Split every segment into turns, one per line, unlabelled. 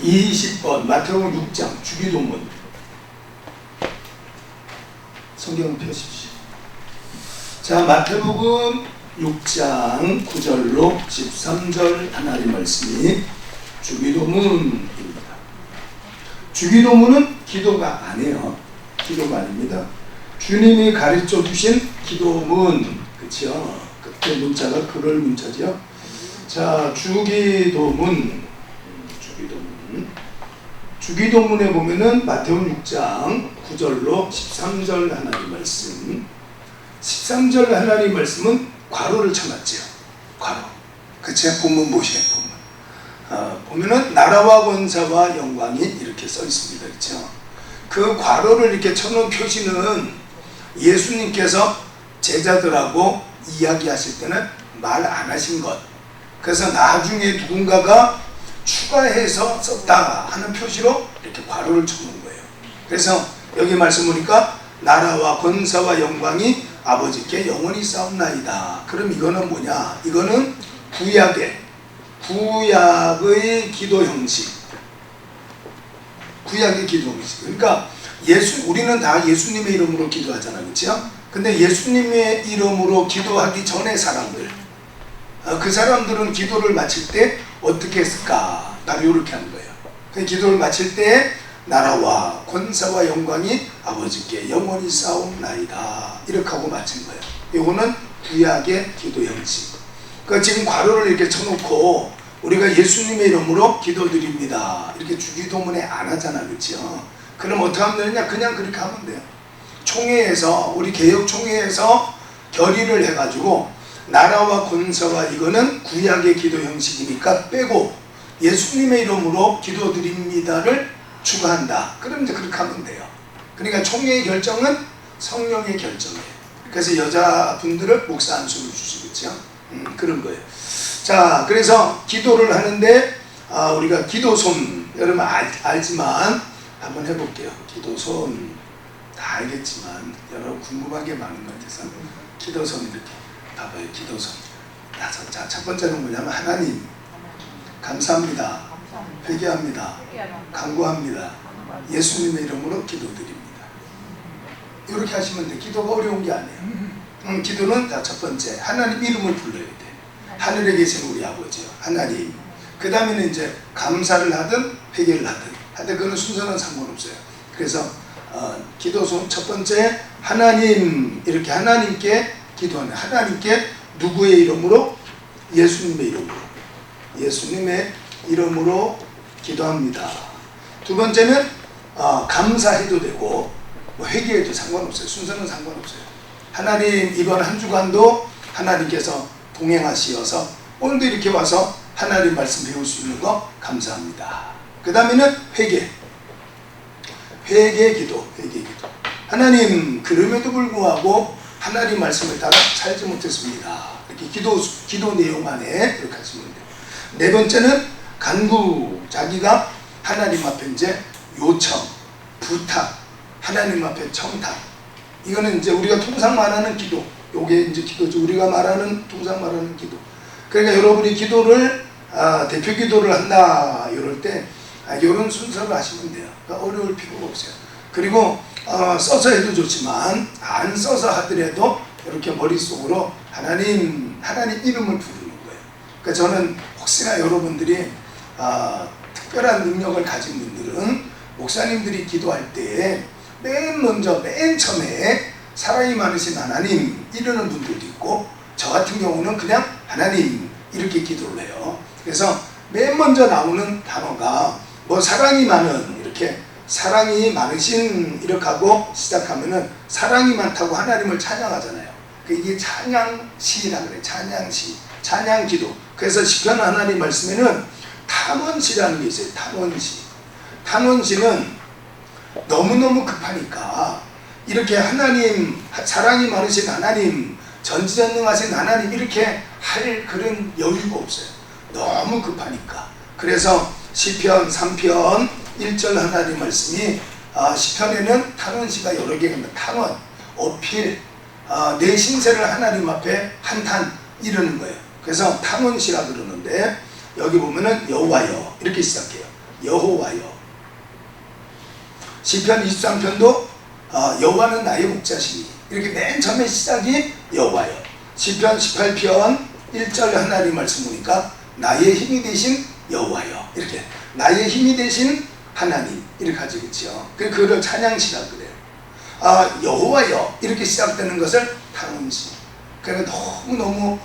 20번 마태복음 6장 주기도문 성경을 펴십시오. 자, 마태복음 6장 9절로 13절 하나님 말씀이 주기도문입니다. 주기도문은 기도가 아니에요. 기도가 아닙니다. 주님이 가르쳐 주신 기도문, 그치요? 그때 문자가 그럴 문자죠. 자, 주기도문에 보면은 마태복음 6장 9절로 13절 하나님 말씀. 13절 하나님 말씀은 괄호를 쳐놨죠. 괄호. 그 제 본문 보시면 보면은 나라와 권사와 영광이 이렇게 써 있습니다. 그렇죠? 그 괄호를 이렇게 쳐놓은 표시는 예수님께서 제자들하고 이야기하실 때는 말 안 하신 것. 그래서 나중에 누군가가 추가해서 썼다 하는 표시로 이렇게 괄호를 쳐놓은 거예요. 그래서 여기 말씀 보니까 나라와 권사와 영광이 아버지께 영원히 싸움나이다. 그럼 이거는 뭐냐? 이거는 구약의 기도 형식. 구약의 기도 형식. 그러니까 우리는 다 예수님의 이름으로 기도하잖아요. 그렇죠? 근데 예수님의 이름으로 기도하기 전에 사람들, 그 사람들은 기도를 마칠 때 어떻게 했을까? 바로 이렇게 하는 거예요. 그 기도를 마칠 때 나라와 권사와 영광이 아버지께 영원히 싸움나이다. 이렇게 하고 마친 거예요. 이거는 구약의 기도 형식. 그러니까 지금 괄호를 이렇게 쳐놓고 우리가 예수님의 이름으로 기도드립니다. 이렇게 주기도문에 안 하잖아. 그렇죠? 그럼 어떻게 하면 되느냐? 그냥 그렇게 하면 돼요. 총회에서, 우리 개혁 총회에서 결의를 해가지고 나라와 권사와 이거는 구약의 기도 형식이니까 빼고 예수님의 이름으로 기도드립니다를 추가한다. 그럼 이제 그렇게 하면 돼요. 그러니까 총회의 결정은 성령의 결정이에요. 그래서 여자분들은 목사 안수를 주시겠죠. 그런 거예요. 자, 그래서 기도를 하는데 우리가 기도손, 여러분 알지만 한번 해볼게요. 기도손 다 알겠지만 여러분 궁금한 게 많은 것 같아서 기도손 이렇게 봐봐요. 기도손. 자, 첫 번째는 뭐냐면 하나님 감사합니다. 회개합니다. 간구합니다. 예수님의 이름으로 기도드립니다. 이렇게 하시면 돼. 기도가 어려운 게 아니에요. 기도는 첫 번째 하나님 이름을 불러야 돼. 하늘에 계신 우리 아버지요. 하나님. 그 다음에는 이제 감사를 하든 회개를 하든 그거는 순서는 상관없어요. 그래서 기도손 첫 번째 하나님, 이렇게 하나님께 기도하는, 하나님께 누구의 이름으로? 예수님의 이름으로. 예수님의 이름으로 기도합니다. 두 번째는 감사해도 되고 회개해도 상관없어요. 순서는 상관없어요. 하나님, 이번 한 주간도 하나님께서 동행하시어서 오늘도 이렇게 와서 하나님 말씀 배울 수 있는 거 감사합니다. 그 다음에는 회개 기도. 하나님, 그럼에도 불구하고 하나님 말씀을 따라 살지 못했습니다. 이렇게 기도 내용 안에 그렇게 하시면 돼요. 네 번째는 간구, 자기가 하나님 앞에 이제 요청, 부탁, 하나님 앞에 청탁. 이거는 이제 우리가 통상 말하는 기도. 요게 이제 기도죠. 우리가 통상 말하는 기도. 그러니까 여러분이 기도를, 대표 기도를 한다, 이럴 때, 이런 순서를 하시면 돼요. 그러니까 어려울 필요가 없어요. 그리고, 써서 해도 좋지만, 안 써서 하더라도, 이렇게 머릿속으로 하나님 이름을 부르는 거예요. 그러니까 저는 혹시나 여러분들이, 특별한 능력을 가진 분들은, 목사님들이 기도할 때, 맨 처음에, 사랑이 많으신 하나님 이러는 분들도 있고, 저 같은 경우는 그냥 하나님 이렇게 기도를 해요. 그래서 맨 먼저 나오는 단어가 사랑이 많은, 이렇게 사랑이 많으신 이렇게 하고 시작하면은 사랑이 많다고 하나님을 찬양하잖아요. 이게 찬양시라고 그래요. 찬양시, 찬양기도. 그래서 시편 하나님 말씀에는 탄원시라는 게 있어요. 탄원시는 너무너무 급하니까 이렇게 하나님, 사랑이 많으신 하나님, 전지전능하신 하나님 이렇게 할 그런 여유가 없어요. 너무 급하니까. 그래서 시편 3편 1절 하나님 말씀이, 시편에는 탄원시가 여러 개가 있습니다. 탄원, 어필, 내 신세를 하나님 앞에 한탄 이러는 거예요. 그래서 탄원시라 그러는데, 여기 보면은 여호와여 이렇게 시작해요. 여호와여. 시편 23편도 여호와는 나의 목자시니, 이렇게 맨 처음에 시작이 여호와여. 시편 18편 1절 하나님 말씀 보니까 나의 힘이 되신 여호와여, 이렇게 나의 힘이 되신 하나님, 이렇게 하죠. 그렇죠? 그를 찬양시라 그래요. 여호와여 이렇게 시작되는 것을 탕음시. 그러니까 너무너무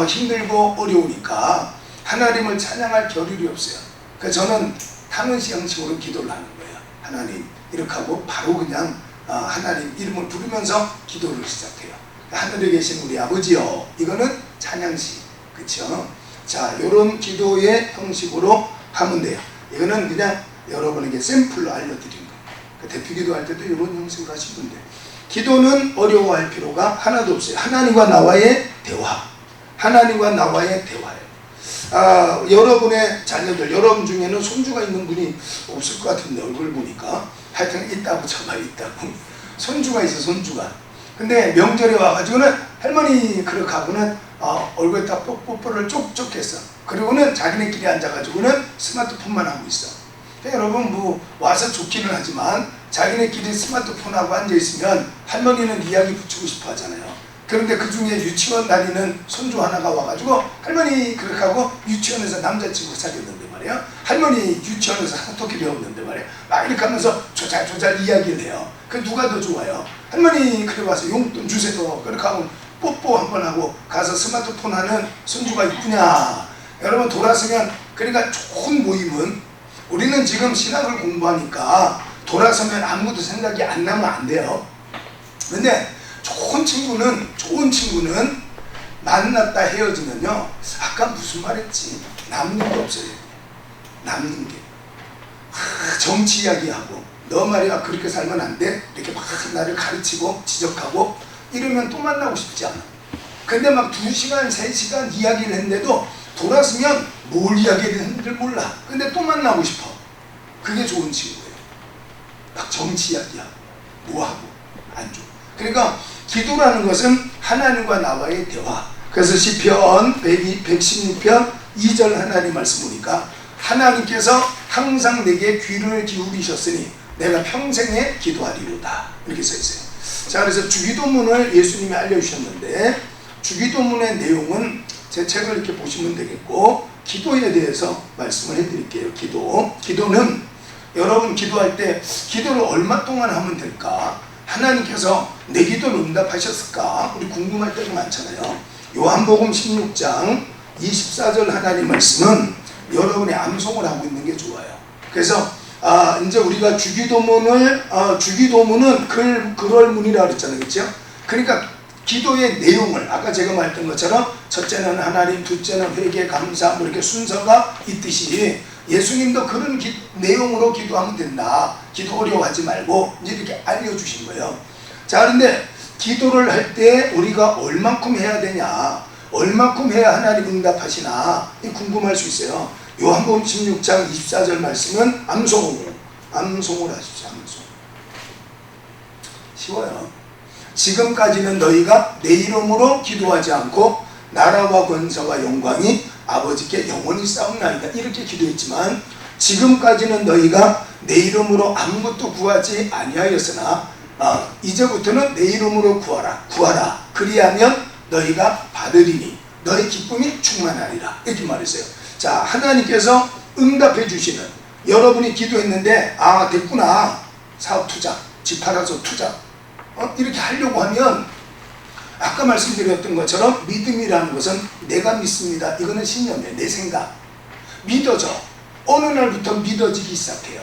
힘들고 어려우니까 하나님을 찬양할 겨를이 없어요. 그래서 저는 탕음시 형식으로 기도를 하는 거예요. 하나님 이렇게 하고 바로 그냥 하나님 이름을 부르면서 기도를 시작해요. 하늘에 계신 우리 아버지요, 이거는 찬양시. 그쵸? 자, 요런 기도의 형식으로 하면 돼요. 이거는 그냥 여러분에게 샘플로 알려드린 거예요. 대표 기도할 때도 이런 형식으로 하시면 돼요. 기도는 어려워할 필요가 하나도 없어요. 하나님과 나와의 대화. 하나님과 나와의 대화예요. 여러분의 자녀들, 여러분 중에는 손주가 있는 분이 없을 것 같은데, 얼굴 보니까. 하여튼 있다고 쳐봐요. 있다고. 손주가 있어, 손주가. 근데 명절에 와가지고는 할머니 그렇게 하고는 얼굴에 딱 뽀뽀를 쪽쪽 했어. 그리고는 자기네끼리 앉아가지고는 스마트폰만 하고 있어. 여러분 뭐 와서 좋기는 하지만 자기네끼리 스마트폰하고 앉아있으면 할머니는 이야기 붙이고 싶어 하잖아요. 그런데 그 중에 유치원 다니는 손주 하나가 와가지고 할머니 그렇게 하고 유치원에서 남자친구 사귀었는데 말이야. 할머니 유치원에서 어떻게 배웠는데 말이야. 막 이렇게 하면서 조잘조잘 이야기를 해요. 그 누가 더 좋아요? 할머니 그래 와서 용돈 주세요. 그렇게 하고 뽀뽀 한번 하고 가서 스마트폰 하는 손주가 있구냐. 여러분 돌아서면, 그러니까 좋은 모임은, 우리는 지금 신학을 공부하니까 돌아서면 아무것도 생각이 안 나면 안 돼요. 근데 좋은 친구는 만났다 헤어지면요, 아까 무슨 말 했지? 남는 게 없어요. 남는 게. 정치 이야기하고, 너 말이야 그렇게 살면 안 돼? 이렇게 막 나를 가르치고 지적하고 이러면 또 만나고 싶지 않아. 근데 막 2시간 3시간 이야기를 했는데도 돌아서면 뭘 이야기했는지를 몰라. 근데 또 만나고 싶어. 그게 좋은 친구예요. 막 정치 이야기하고 뭐하고 안 좋아. 그러니까 기도라는 것은 하나님과 나와의 대화. 그래서 시편 116편 2절 하나님 말씀 보니까 하나님께서 항상 내게 귀를 기울이셨으니 내가 평생에 기도하리로다, 이렇게 써 있어요. 자, 그래서 주기도문을 예수님이 알려주셨는데, 주기도문의 내용은 제 책을 이렇게 보시면 되겠고, 기도에 대해서 말씀을 해드릴게요. 기도는 여러분 기도할 때 기도를 얼마 동안 하면 될까? 하나님께서 내 기도를 응답하셨을까? 우리 궁금할 때가 많잖아요. 요한복음 16장 24절 하나님 말씀은 여러분이 암송을 하고 있는 게 좋아요. 그래서 이제 우리가 주기도문은 글월문이라고 그랬잖아요. 그렇죠? 그러니까 기도의 내용을 아까 제가 말했던 것처럼 첫째는 하나님, 둘째는 회개, 감사, 뭐 이렇게 순서가 있듯이 예수님도 그런 내용으로 기도하면 된다. 기도 어려워하지 말고 이제 이렇게 알려주신 거예요. 자, 그런데 기도를 할 때 우리가 얼만큼 해야 되냐, 얼만큼 해야 하나님 응답하시나 궁금할 수 있어요. 요한복음 16장 24절 말씀은 암송을 하십시오. 암송. 쉬워요. 지금까지는 너희가 내 이름으로 기도하지 않고 나라와 권세와 영광이 아버지께 영원히 싸움나이다, 이렇게 기도했지만 지금까지는 너희가 내 이름으로 아무것도 구하지 아니하였으나 이제부터는 내 이름으로 구하라. 그리하면 너희가 받으리니 너희 기쁨이 충만하리라, 이렇게 말했어요. 자, 하나님께서 응답해 주시는, 여러분이 기도했는데 됐구나, 사업 투자, 집 팔아서 투자 이렇게 하려고 하면 아까 말씀드렸던 것처럼 믿음이라는 것은 내가 믿습니다, 이거는 신념이에요. 내 생각 믿어져. 어느 날부터 믿어지기 시작해요.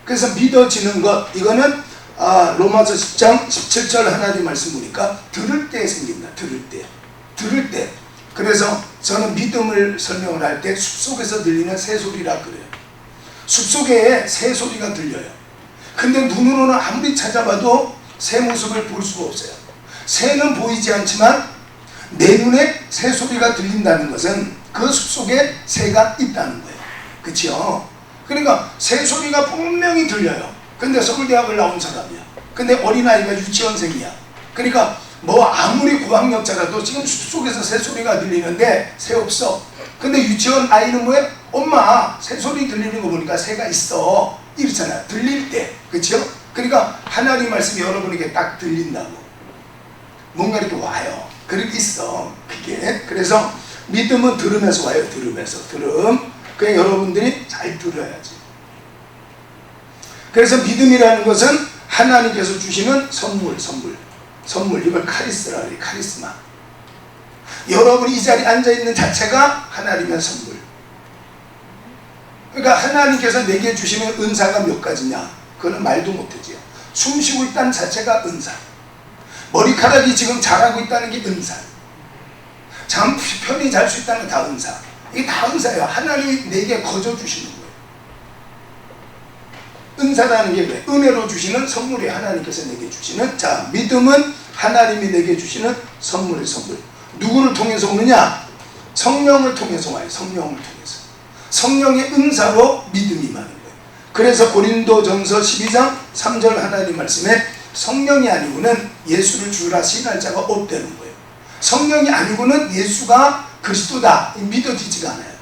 그래서 믿어지는 것, 이거는 로마서 10장 17절 하나님 말씀 보니까 들을 때 생긴다. 들을 때. 그래서 저는 믿음을 설명을 할 때 숲속에서 들리는 새소리라 그래요. 숲속에 새소리가 들려요. 근데 눈으로는 아무리 찾아봐도 새 모습을 볼 수가 없어요. 새는 보이지 않지만 내 눈에 새소리가 들린다는 것은 그 숲속에 새가 있다는 거예요. 그치요? 그러니까 새소리가 분명히 들려요. 근데 서울대학을 나온 사람이야. 근데 어린아이가 유치원생이야. 그러니까 뭐 아무리 고학력자라도 지금 숲속에서 새소리가 들리는데 새 없어. 근데 유치원 아이는 뭐예요? 엄마 새소리 들리는 거 보니까 새가 있어 이렇잖아요. 들릴 때, 그렇죠? 그러니까 하나님 말씀이 여러분에게 딱 들린다고 뭔가 이렇게 와요. 그렇게 있어 그게. 그래서 믿음은 들으면서 와요. 들으면서. 들음. 그냥 여러분들이 잘 들어야지. 그래서 믿음이라는 것은 하나님께서 주시는 선물. 이걸 카리스라 그래요. 카리스마. 여러분이 이 자리에 앉아있는 자체가 하나님의 선물. 그러니까 하나님께서 내게 주시는 은사가 몇 가지냐? 그거는 말도 못하지요. 숨 쉬고 있다는 자체가 은사. 머리카락이 지금 자라고 있다는 게 은사. 잠 편히 잘 수 있다는 게 다 은사. 이게 다 은사예요. 하나님이 내게 거저 주시는 거예요. 은사라는 게 왜? 은혜로 주시는 선물이 하나님께서 내게 주시는. 자, 믿음은 하나님이 내게 주시는 선물의 선물. 누구를 통해서 오느냐? 성령을 통해서 와요. 성령을 통해서. 성령의 은사로 믿음이 임하는 거예요. 그래서 고린도전서 12장 3절 하나님 말씀에 성령이 아니고는 예수를 주라 시인할 자가 없다는 거예요. 성령이 아니고는 예수가 그리스도다 믿어지지가 않아요.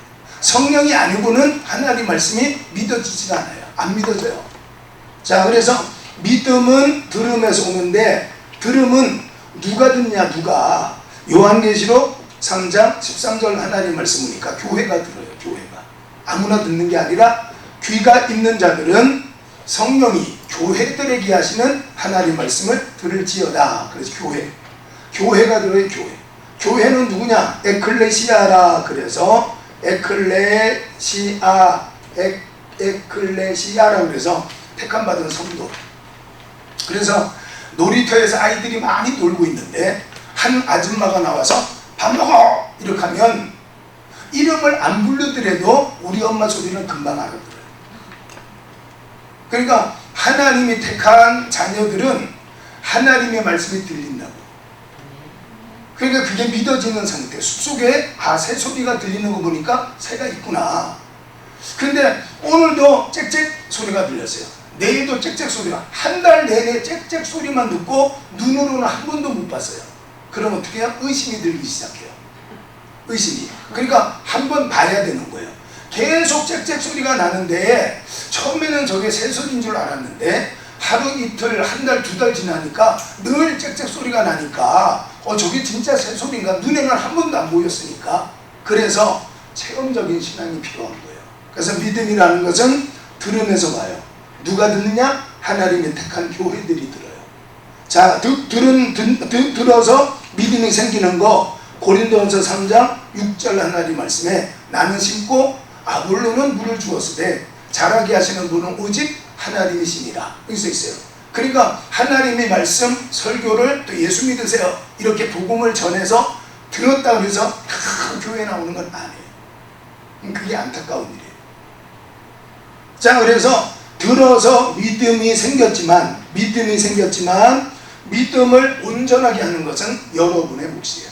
성령이 아니고는 하나님 말씀이 믿어지지가 않아요. 안 믿어져요. 자, 그래서 믿음은 들음에서 오는데, 들음은 누가 듣냐? 누가? 요한계시록 3장 13절 하나님 말씀 보니까 교회가 들어요. 교회가. 아무나 듣는 게 아니라 귀가 있는 자들은 성령이 교회들에게 하시는 하나님 말씀을 들을지어다. 그래서 교회가 들어요. 교회는 누구냐? 에클레시아라. 그래서 에클레시아라 그래서 택함 받은 성도. 그래서 놀이터에서 아이들이 많이 놀고 있는데 한 아줌마가 나와서 밥 먹어! 이렇게 하면 이름을 안 부르더라도 우리 엄마 소리는 금방 알아들어요. 그러니까 하나님이 택한 자녀들은 하나님의 말씀이 들린다고. 그러니까 그게 믿어지는 상태. 숲속에 새소리가 들리는 거 보니까 새가 있구나. 근데 오늘도 짹짹 소리가 들렸어요. 내일도 짹짹 소리가. 한 달 내내 짹짹 소리만 듣고 눈으로는 한 번도 못 봤어요. 그럼 어떻게 해요? 의심이 들기 시작해요. 의심이. 그러니까 한 번 봐야 되는 거예요. 계속 짹짹 소리가 나는데 처음에는 저게 새소리인 줄 알았는데 하루 이틀 한 달 두 달 지나니까 늘 짹짹 소리가 나니까 저게 진짜 새소리인가? 눈에는 한 번도 안 보였으니까. 그래서 체험적인 신앙이 필요한 거예요. 그래서 믿음이라는 것은 들음에서 와요. 누가 듣느냐? 하나님이 택한 교회들이 들어요. 자, 들어서 믿음이 생기는 거 고린도전서 3장 6절 하나님 말씀에 나는 심고 아볼로는 물을 주었으되 자라게 하시는 분은 오직 하나님이시니라. 여기 써 있어요. 그러니까 하나님의 말씀 설교를 또 예수 믿으세요 이렇게 복음을 전해서 들었다 그래서 교회 나오는 건 아니에요. 그게 안타까운 일이에요. 자, 그래서 들어서 믿음이 생겼지만 믿음을 온전하게 하는 것은 여러분의 몫이에요.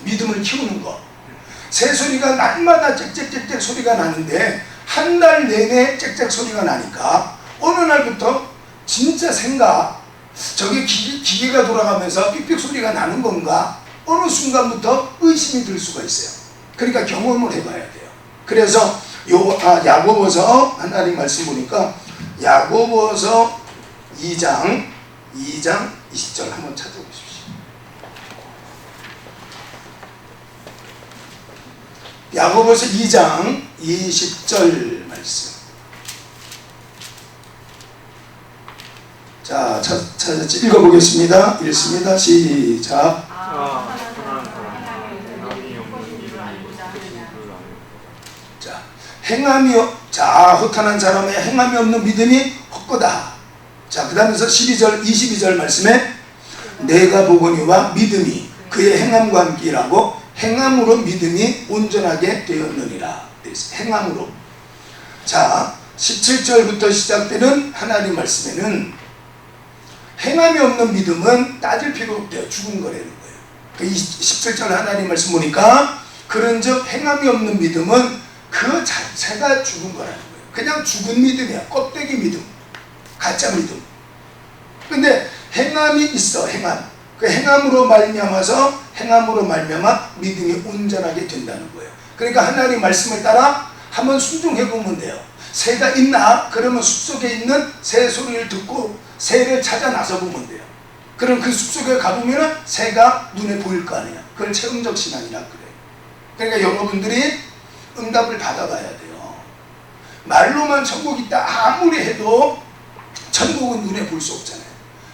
믿음을 키우는 거. 새소리가 날마다 짹짹짹짹 소리가 나는데 한 달 내내 짹짹 소리가 나니까 어느 날부터 진짜 생각 저게 기계가 돌아가면서 삑삑 소리가 나는 건가? 어느 순간부터 의심이 들 수가 있어요. 그러니까 경험을 해봐야 돼요. 그래서 야고보서 하나님 말씀 보니까 야고보서 2장 20절 한번 찾아보십시오. 야고보서 2장 20절 말씀. 자, 찾았지? 읽어보겠습니다. 읽습니다. 시작. 허탄한 사람의 행함이 없는 믿음이 헛거다. 자, 그 다음에서 22절 말씀에 내가 보거니와 믿음이 그의 행함과 함께 일하고 행함으로 믿음이 온전하게 되었느니라. 행함으로. 자, 17절부터 시작되는 하나님 말씀에는 행함이 없는 믿음은 따질 필요 없대요. 죽은 거라는 거예요. 그 17절 하나님 말씀 보니까 그런즉 행함이 없는 믿음은 그 자체가 죽은 거라는 거예요. 그냥 죽은 믿음이야. 껍데기 믿음. 가짜 믿음. 근데 행함이 있어. 행함. 그 행함으로 말미암아 믿음이 온전하게 된다는 거예요. 그러니까 하나님 말씀을 따라 한번 순종해 보면 돼요. 새가 있나? 그러면 숲속에 있는 새 소리를 듣고 새를 찾아 나서 보면 돼요. 그럼 그 숲속에 가보면 새가 눈에 보일 거 아니에요. 그걸 체험적 신앙이라 그래요. 그러니까 여러분들이 응답을 받아봐야 돼요. 말로만 천국 있다 아무리 해도 천국은 눈에 볼 수 없잖아요.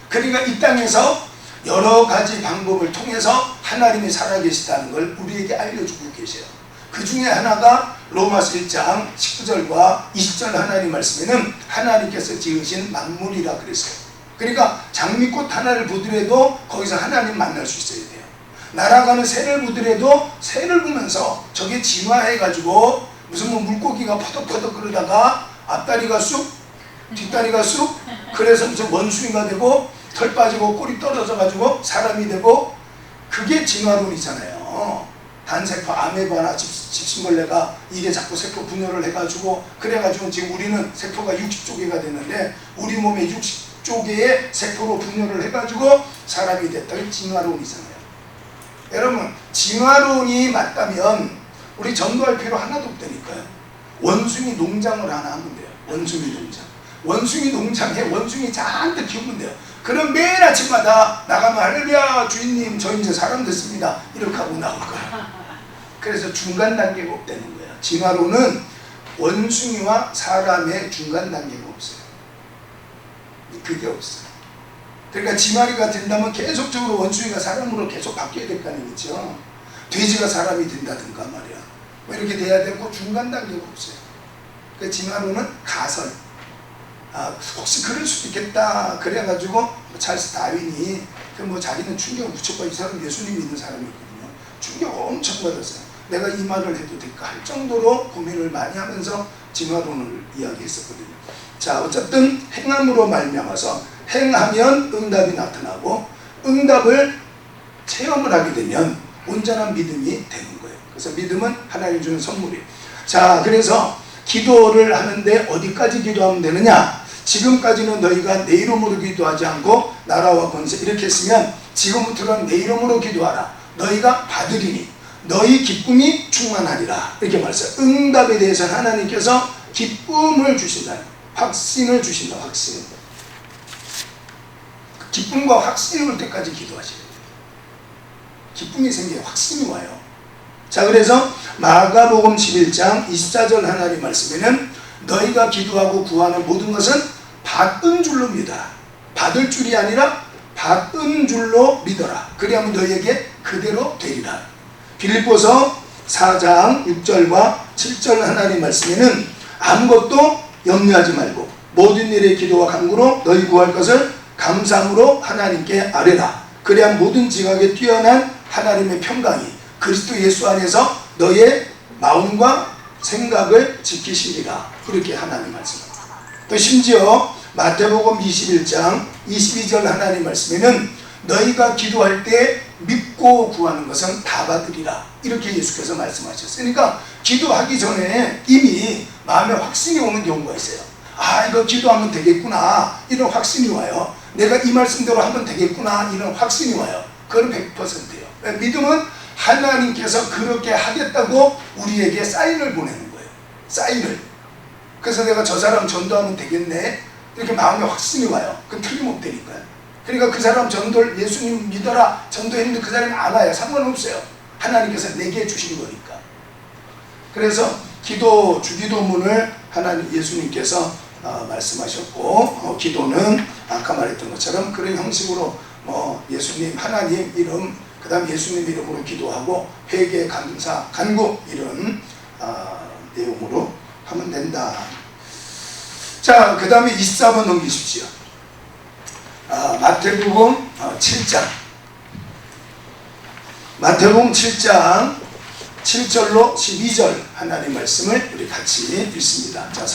그러니까 이 땅에서 여러 가지 방법을 통해서 하나님이 살아계시다는 걸 우리에게 알려주고 계세요. 그 중에 하나가 로마서 1장 19절과 20절 하나님 말씀에는 하나님께서 지으신 만물이라 그랬어요. 그러니까 장미꽃 하나를 보더라도 거기서 하나님 만날 수 있어야 돼요. 날아가는 새를 보더라도 새를 보면서 저게 진화해가지고 무슨 뭐 물고기가 퍼덕퍼덕 그러다가 앞다리가 쑥 뒷다리가 쑥 그래서 무슨 원숭이가 되고 털 빠지고 꼬리 떨어져 가지고 사람이 되고 그게 진화론이잖아요. 단세포 아메바나 집신벌레가 이게 자꾸 세포 분열을 해가지고 그래가지고 지금 우리는 세포가 60조개가 됐는데 우리 몸에 60조개의 세포로 분열을 해가지고 사람이 됐다는 진화론이잖아요. 여러분 진화론이 맞다면 우리 전도할 필요 하나도 없다니까요. 원숭이 농장을 하나 하면 돼요. 원숭이 농장. 원숭이 농장에 원숭이 잔뜩 키우면 돼요. 그럼 매일 아침마다 나가면 할렐루야 주인님 저 이제 사람 됐습니다 이렇게 하고 나올 거예요. 그래서 중간 단계가 없다는 거예요. 진화론은 원숭이와 사람의 중간 단계가 없어요. 그게 없어요. 그러니까 진화리가 된다면 계속적으로 원숭이가 사람으로 계속 바뀌어야 될 거 아니겠죠. 돼지가 사람이 된다든가 말이야. 뭐 이렇게 돼야 되고 중간 단계가 없어요. 그 진화론은 가설. 혹시 그럴 수도 있겠다. 그래가지고 찰스 다윈이 그 뭐 자기는 충격을 무척 이 사람 예수님 믿는 사람이었거든요. 충격 엄청 받았어요. 내가 이 말을 해도 될까 할 정도로 고민을 많이 하면서 진화론을 이야기했었거든요. 자, 어쨌든 행함으로 말미암아서 행하면 응답이 나타나고 응답을 체험을 하게 되면 온전한 믿음이 되는 거예요. 그래서 믿음은 하나님 주는 선물이에요. 자, 그래서 기도를 하는데 어디까지 기도하면 되느냐? 지금까지는 너희가 내 이름으로 기도하지 않고 나라와 권세 이렇게 했으면 지금부터는 내 이름으로 기도하라. 너희가 받으리니 너희 기쁨이 충만하리라. 이렇게 말했어요. 응답에 대해서는 하나님께서 기쁨을 주신다. 확신을 주신다. 확신. 기쁨과 확신이 올 때까지 기도하셔야 돼요. 기쁨이 생겨요. 확신이 와요. 자, 그래서 마가복음 11장 24절 하나님 말씀에는 너희가 기도하고 구하는 모든 것은 받은 줄로 믿어라. 받을 줄이 아니라 받은 줄로 믿어라. 그리하면 너희에게 그대로 되리라. 빌립보서 4장 6절과 7절 하나님 말씀에는 아무것도 염려하지 말고 모든 일에 기도와 간구로 너희 구할 것을 감사함으로 하나님께 아뢰라. 그래야 모든 지각에 뛰어난 하나님의 평강이 그리스도 예수 안에서 너의 마음과 생각을 지키시리라. 그렇게 하나님 말씀합니다. 또 심지어 마태복음 21장 22절 하나님 말씀에는 너희가 기도할 때 믿고 구하는 것은 다 받으리라. 이렇게 예수께서 말씀하셨어요. 그러니까 기도하기 전에 이미 마음에 확신이 오는 경우가 있어요. 아, 이거 기도하면 되겠구나. 이런 확신이 와요. 내가 이 말씀대로 하면 되겠구나. 이런 확신이 와요. 그건 100%예요. 믿음은 하나님께서 그렇게 하겠다고 우리에게 사인을 보내는 거예요. 사인을. 그래서 내가 저 사람 전도하면 되겠네. 이렇게 마음에 확신이 와요. 그건 틀림없다니까요. 그러니까 그 사람 전도를 예수님 믿어라 전도했는데 그 사람이 안 와요. 상관없어요. 하나님께서 내게 주신 거니까. 그래서 주기도문을 하나님 예수님께서 말씀하셨고 기도는 아까 말했던 것처럼 그런 형식으로 예수님 하나님 이름 그 다음 예수님 이름으로 기도하고 회개 감사 간구 이런 내용으로 하면 된다. 자, 그 다음에 24번 넘기십시오. 마태복음 7장 마태복음 7장 7절로 12절 하나님 말씀을 우리 같이 읽습니다. 자,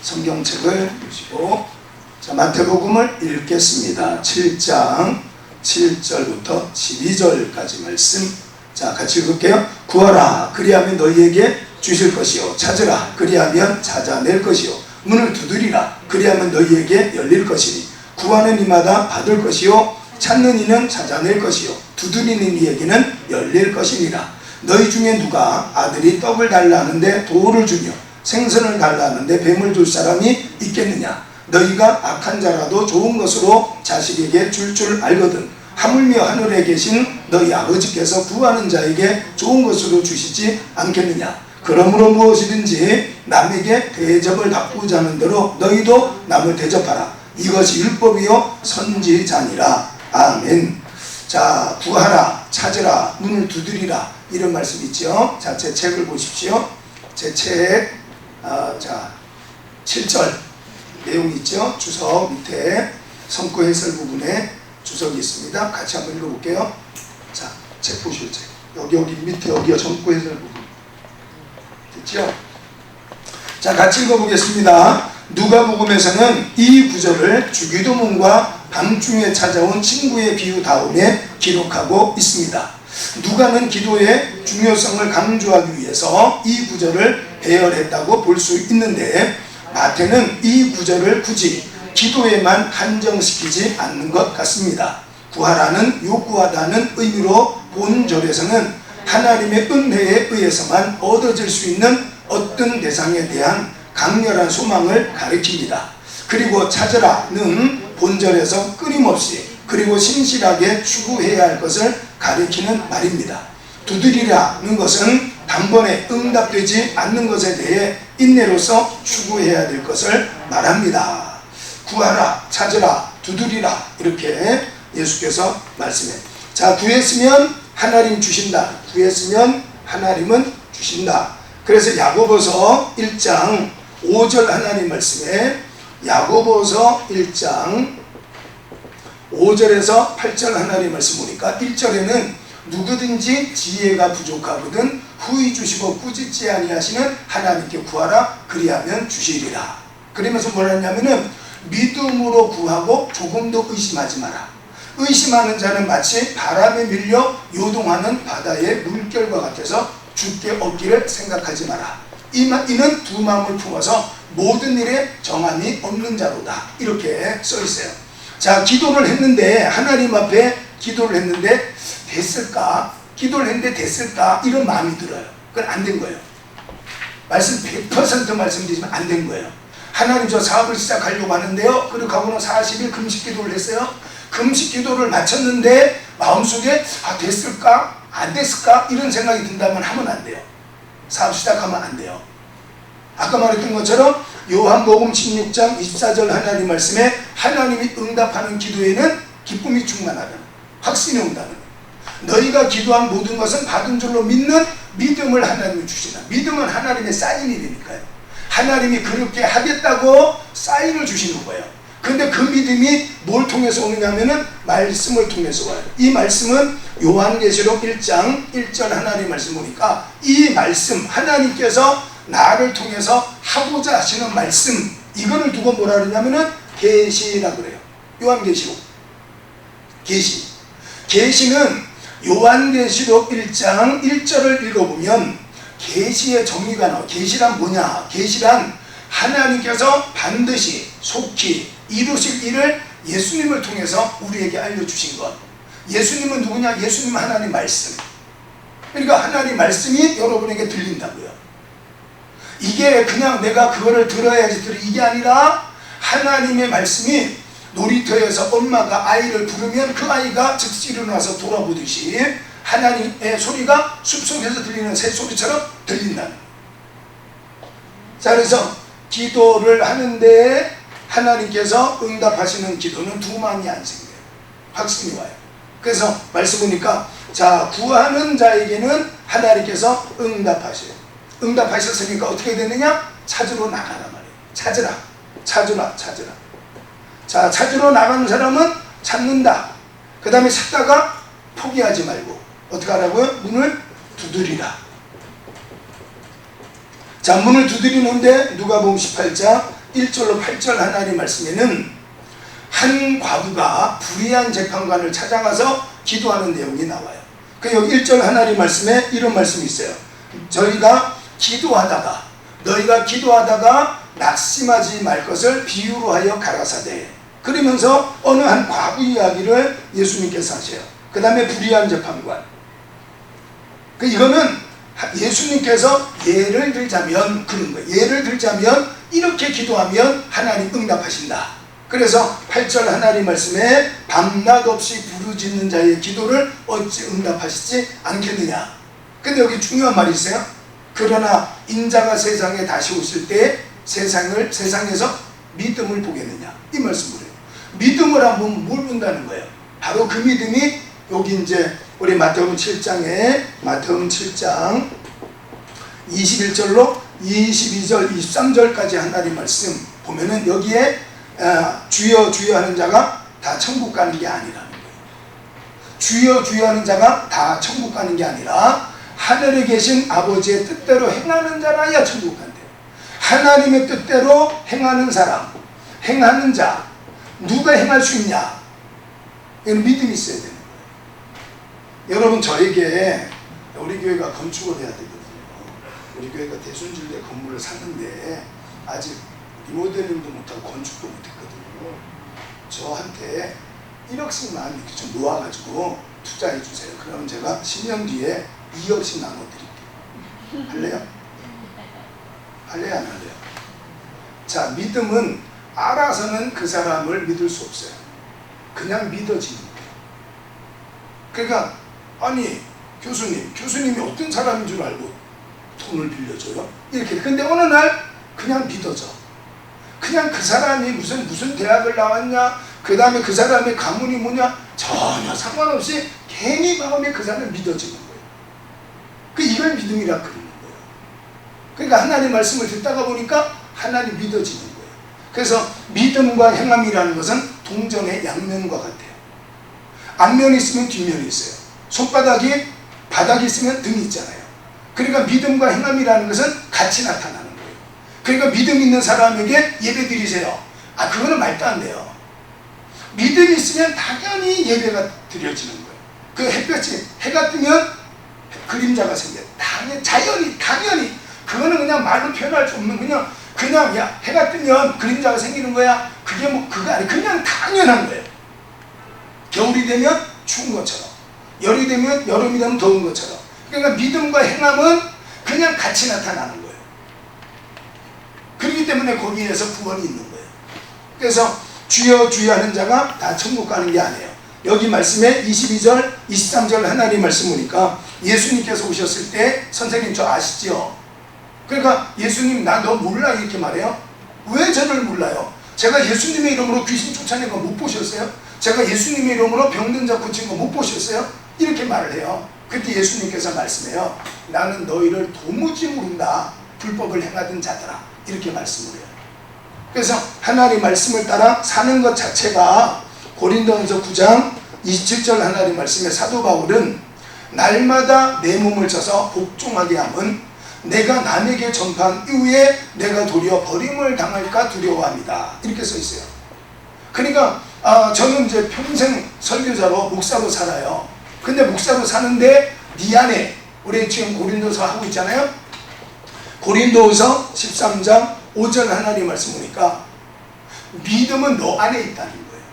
성경책을 보시고 자, 마태복음을 읽겠습니다. 7장 7절부터 12절까지 말씀. 자, 같이 읽을게요. 구하라 그리하면 너희에게 주실 것이요 찾으라 그리하면 찾아낼 것이요 문을 두드리라 그리하면 너희에게 열릴 것이니 구하는 이마다 받을 것이요 찾는 이는 찾아낼 것이요 두드리는 이에게는 열릴 것이니라. 너희 중에 누가 아들이 떡을 달라 하는데 돌을 주며 생선을 달라 하는데 뱀을 줄 사람이 있겠느냐? 너희가 악한 자라도 좋은 것으로 자식에게 줄 알거든 하물며 하늘에 계신 너희 아버지께서 구하는 자에게 좋은 것으로 주시지 않겠느냐? 그러므로 무엇이든지 남에게 대접을 받고자 하는 대로 너희도 남을 대접하라. 이것이 율법이요 선지자니라. 아멘. 자, 구하라, 찾으라, 문을 두드리라, 이런 말씀 있죠. 자, 제 책을 보십시오. 제 책, 자, 7절 내용 있죠. 주석 밑에 성구 해설 부분에 주석이 있습니다. 같이 한번 읽어볼게요. 자, 책 보시오. 책. 여기 밑에 여기요. 성구 해설 부분. 됐죠? 자, 같이 읽어보겠습니다. 누가복음에서는 이 구절을 주기도문과 밤중에 찾아온 친구의 비유 다음에 기록하고 있습니다. 누가는 기도의 중요성을 강조하기 위해서 이 구절을 배열했다고 볼 수 있는데 마태는 이 구절을 굳이 기도에만 한정시키지 않는 것 같습니다. 구하라는 요구하다는 의미로 본 절에서는 하나님의 은혜에 의해서만 얻어질 수 있는 어떤 대상에 대한 강렬한 소망을 가리킵니다. 그리고 찾으라는 본절에서 끊임없이 그리고 신실하게 추구해야 할 것을 가리키는 말입니다. 두드리라는 것은 단번에 응답되지 않는 것에 대해 인내로서 추구해야 될 것을 말합니다. 구하라, 찾으라, 두드리라, 이렇게 예수께서 말씀해. 자, 구했으면 하나님 주신다. 구했으면 하나님은 주신다. 그래서 야고보서 1장 5절 하나님 말씀에 야고보서 1장 5절에서 8절 하나님 말씀 보니까 1절에는 누구든지 지혜가 부족하거든 후히 주시고 꾸짖지 아니하시는 하나님께 구하라 그리하면 주시리라. 그러면서 뭐라 했냐면은 믿음으로 구하고 조금도 의심하지 마라. 의심하는 자는 마치 바람에 밀려 요동하는 바다의 물결과 같아서 주께 얻기를 생각하지 마라. 이는 두 마음을 품어서 모든 일에 정함이 없는 자로다. 이렇게 써 있어요. 자, 기도를 했는데 하나님 앞에 기도를 했는데 됐을까? 기도를 했는데 됐을까? 이런 마음이 들어요. 그건 안 된 거예요. 말씀 100% 말씀드리지만 안 된 거예요. 하나님 저 사업을 시작하려고 하는데요. 그렇게 하고는 40일 금식 기도를 했어요. 금식 기도를 마쳤는데 마음속에 됐을까? 안 됐을까? 이런 생각이 든다면 하면 안 돼요. 사업 시작하면 안 돼요. 아까 말했던 것처럼 요한복음 16장 24절 하나님 말씀에 하나님이 응답하는 기도에는 기쁨이 충만하다. 확신이 온다는 너희가 기도한 모든 것은 받은 줄로 믿는 믿음을 하나님이 주시나. 믿음은 하나님의 사인이 되니까요. 하나님이 그렇게 하겠다고 사인을 주시는 거예요. 근데 그 믿음이 뭘 통해서 오느냐면은 말씀을 통해서 와요. 이 말씀은 요한계시록 1장 1절 하나님 말씀 보니까 이 말씀 하나님께서 나를 통해서 하고자 하시는 말씀 이거를 두고 뭐라 그러냐면은 계시라 그래요. 요한계시록 계시는 요한계시록 1장 1절을 읽어보면 계시의 정의가 나와요. 계시란 뭐냐? 계시란 하나님께서 반드시 속히 이루실 일을 예수님을 통해서 우리에게 알려주신 것. 예수님은 누구냐? 예수님은 하나님 말씀. 그러니까 하나님 말씀이 여러분에게 들린다고요. 이게 그냥 내가 그거를 들어야지 이게 아니라 하나님의 말씀이 놀이터에서 엄마가 아이를 부르면 그 아이가 즉시 일어나서 돌아보듯이 하나님의 소리가 숲속에서 들리는 새소리처럼 들린다는. 자, 그래서 기도를 하는데 하나님께서 응답하시는 기도는 두 마음이 안 생겨요. 확신이 와요. 그래서 말씀 보니까 자, 구하는 자에게는 하나님께서 응답하셔요. 응답하셨으니까 어떻게 되느냐? 찾으러 나가라 말이에요. 찾으라. 자, 찾으러 나가는 사람은 찾는다. 그 다음에 찾다가 포기하지 말고 어떻게 하라고요? 문을 두드리라. 자, 문을 두드리는데 누가복음 18장 1절로 8절 하나님 말씀에는 한 과부가 불의한 재판관을 찾아가서 기도하는 내용이 나와요. 그 여기 1절 하나님 말씀에 이런 말씀이 있어요. 너희가 기도하다가 낙심하지 말 것을 비유로 하여 가라사대. 그러면서 어느 한 과부 이야기를 예수님께서 하셔요. 그 다음에 불의한 재판관. 이거는 예수님께서 예를 들자면 그런 거예요. 예를 들자면 이렇게 기도하면 하나님 응답하신다. 그래서 8절 하나님 말씀에 밤낮 없이 부르짖는 자의 기도를 어찌 응답하시지 않겠느냐. 근데 여기 중요한 말이 있어요. 그러나 인자가 세상에 다시 오실 때 세상에서 믿음을 보겠느냐, 이 말씀을 해요. 믿음을 한번 뭘 본다는 거예요. 바로 그 믿음이 여기 이제 우리 마태복음 7장 21절로 22절 23절까지 하나님 말씀 보면은 여기에 주여 주여 하는 자가 다 천국 가는 게 아니라는 거예요. 주여 주여 하는 자가 다 천국 가는 게 아니라 하늘에 계신 아버지의 뜻대로 행하는 자라야 천국 간대요. 하나님의 뜻대로 행하는 사람, 행하는 자, 누가 행할 수 있냐? 이건 믿음이 있어야 되는 거예요. 여러분, 저에게 우리 교회가 건축을 해야 되거든요. 우리 교회가 대순질대 건물을 샀는데 아직 리모델링도 못하고 건축도 못했거든요. 저한테 1억씩만 이렇게 좀 놓아가지고 투자해 주세요. 그러면 제가 10년 뒤에 2억씩 나눠드릴게요. 할래요? 할래요, 안 할래요? 자, 믿음은 알아서는 그 사람을 믿을 수 없어요. 그냥 믿어지는 거예요. 그러니까 아니 교수님이 어떤 사람인 줄 알고 돈을 빌려줘요? 이렇게. 근데 어느 날 그냥 믿어져. 그냥 그 사람이 무슨 대학을 나왔냐, 그 다음에 그 사람의 가문이 뭐냐, 전혀 상관없이 괜히 마음에 그 사람을 믿어지는 거예요. 이걸 믿음이라 그러는 거예요. 그러니까 하나님 말씀을 듣다가 보니까 하나님 믿어지는 거예요. 그래서 믿음과 행함이라는 것은 동전의 양면과 같아요. 앞면이 있으면 뒷면이 있어요. 손바닥이 바닥이 있으면 등이 있잖아요. 그러니까 믿음과 행함이라는 것은 같이 나타나는 거예요. 그러니까 믿음 있는 사람에게 예배 드리세요. 그거는 말도 안 돼요. 믿음이 있으면 당연히 예배가 드려지는 거예요. 그 햇볕이, 해가 뜨면 그림자가 생겨요. 당연히. 그거는 그냥 말로 표현할 수 없는 그냥 야, 해가 뜨면 그림자가 생기는 거야. 그게 그거 아니에요. 그냥 당연한 거예요. 겨울이 되면 추운 것처럼, 열이 되면 여름이 되면 더운 것처럼. 그러니까 믿음과 행함은 그냥 같이 나타나는 거예요. 그렇기 때문에 거기에서 구원이 있는 거예요. 그래서 주여 주여 하는 자가 다 천국 가는 게 아니에요. 여기 말씀에 22절 23절 하나님 말씀 보니까 예수님께서 오셨을 때 선생님 저 아시죠? 그러니까 예수님 나 너 몰라 이렇게 말해요. 왜 저를 몰라요? 제가 예수님의 이름으로 귀신 쫓아낸 거 못 보셨어요? 제가 예수님의 이름으로 병든 자 고친 거 못 보셨어요? 이렇게 말을 해요. 그때 예수님께서 말씀해요. 나는 너희를 도무지 모른다. 불법을 행하던 자들아. 이렇게 말씀을 해요. 그래서 하나님 말씀을 따라 사는 것 자체가 고린도전서 9장 27절 하나님 말씀에 사도 바울은 날마다 내 몸을 쳐서 복종하게 함은 내가 남에게 전파한 이후에 내가 도리어 버림을 당할까 두려워합니다. 이렇게 써 있어요. 그러니까 저는 이제 평생 설교자로 목사로 살아요. 근데 목사로 사는데 네 안에 우리 지금 고린도서 하고 있잖아요. 고린도서 13장 5절 하나님 말씀 보니까 믿음은 너 안에 있다는 거예요.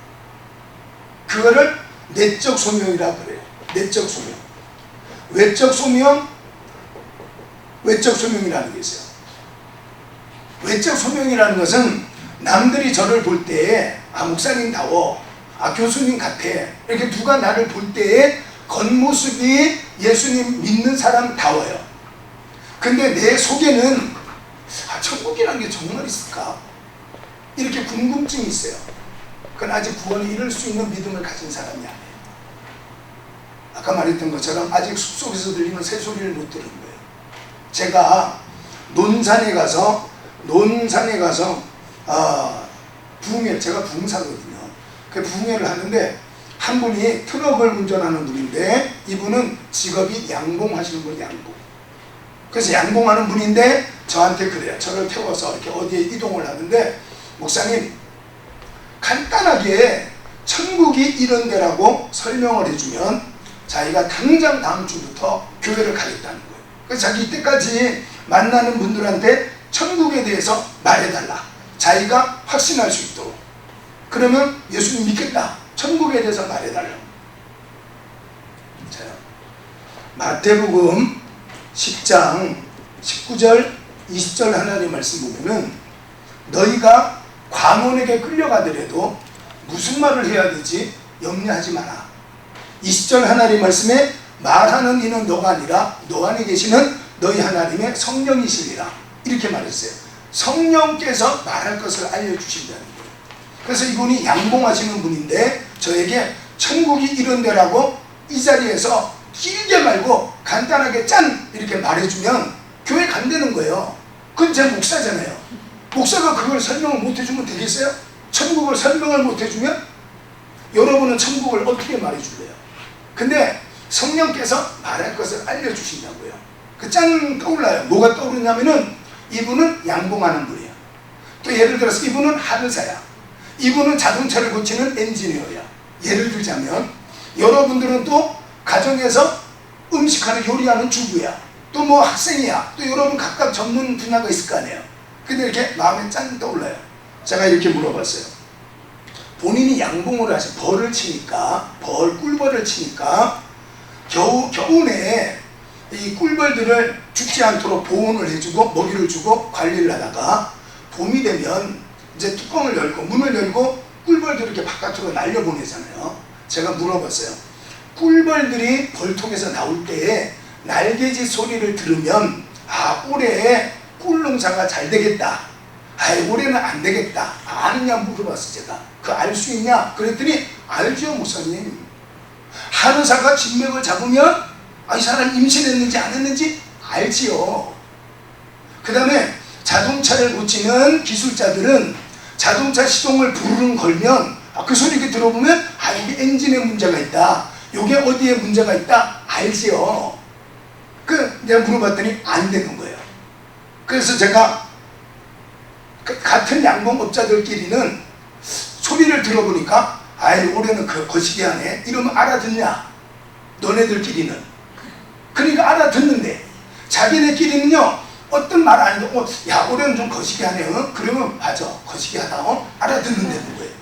그거를 내적 소명이라 그래요. 내적 소명. 외적 소명이라는 게 있어요. 외적 소명이라는 것은 남들이 저를 볼 때에 목사님다워, 교수님 같아, 이렇게 누가 나를 볼 때에 겉모습이 예수님 믿는 사람다워요. 근데 내 속에는 천국이라는 게 정말 있을까? 이렇게 궁금증이 있어요. 그건 아직 구원을 이룰 수 있는 믿음을 가진 사람이 아니에요. 아까 말했던 것처럼 아직 숲속에서 들리는 새소리를 못 들은 거예요. 제가 논산에 가서 부흥회, 제가 부흥사거든요. 그 부흥회를 하는데 한 분이 트럭을 운전하는 분인데 이분은 직업이 양봉하시는 분이에요. 양봉. 그래서 양봉하는 분인데 저한테 그래요. 저를 태워서 이렇게 어디에 이동을 하는데 목사님 간단하게 천국이 이런 데라고 설명을 해주면 자기가 당장 다음 주부터 교회를 가겠다는 거예요. 그래서 자기 이때까지 만나는 분들한테 천국에 대해서 말해달라. 자기가 확신할 수 있도록. 그러면 예수님 믿겠다. 천국에 대해서 말해달라. 마태복음 10장 19절 20절 하나님 말씀 보면은 너희가 관원에게 끌려가더라도 무슨 말을 해야 되지 염려하지 마라. 20절 하나님 말씀에 말하는 이는 너가 아니라 너 안에 계시는 너희 하나님의 성령이시리라 이렇게 말했어요. 성령께서 말할 것을 알려주신다는 거예요. 그래서 이분이 양봉하시는 분인데 저에게 천국이 이런 데라고 이 자리에서 길게 말고 간단하게 짠 이렇게 말해주면 교회 간다는 거예요. 그건 제 목사잖아요. 목사가 그걸 설명을 못 해주면 되겠어요? 천국을 설명을 못 해주면 여러분은 천국을 어떻게 말해줄래요? 근데 성령께서 말할 것을 알려주신다고요. 그 짠 떠올라요. 뭐가 떠오르냐면은 이분은 양봉하는 분이야. 또 예를 들어서 이분은 하늘사야. 이분은 자동차를 고치는 엔지니어야. 예를 들자면 여러분들은 또 가정에서 음식하는 요리하는 주부야. 또 뭐 학생이야. 또 여러분 각각 전문 분야가 있을 거 아니에요. 근데 이렇게 마음에 짠 떠올라요. 제가 이렇게 물어봤어요. 본인이 양봉을 하시 벌을 치니까 꿀벌을 치니까 겨우내 이 꿀벌들을 죽지 않도록 보온을 해주고 먹이를 주고 관리를 하다가 봄이 되면 이제 뚜껑을 열고 문을 열고 꿀벌들을 이렇게 바깥으로 날려보내잖아요. 제가 물어봤어요. 꿀벌들이 벌통에서 나올 때에 날개짓 소리를 들으면 올해 꿀농사가 잘 되겠다. 올해는 안 되겠다. 아느냐 물어봤어 제가. 그 알 수 있냐? 그랬더니 알죠 목사님. 하루사가 진맥을 잡으면 이 사람 임신했는지 안 했는지 알지요. 그 다음에 자동차를 고치는 기술자들은 자동차 시동을 부르릉 걸면 그 소리 이렇게 들어보면 이게 엔진에 문제가 있다. 요게 어디에 문제가 있다. 알지요. 내가 물어봤더니 안 되는 거예요. 그래서 제가 같은 양봉업자들끼리는 소리를 들어보니까 올해는 거시기 하네 이러면 알아듣냐? 너네들끼리는. 그러니까 알아듣는데 자기네끼리는요 어떤 말 안 듣고 올해는 좀 거시기 하네 그러면 맞아 거시기 하다 알아듣는다는 거예요.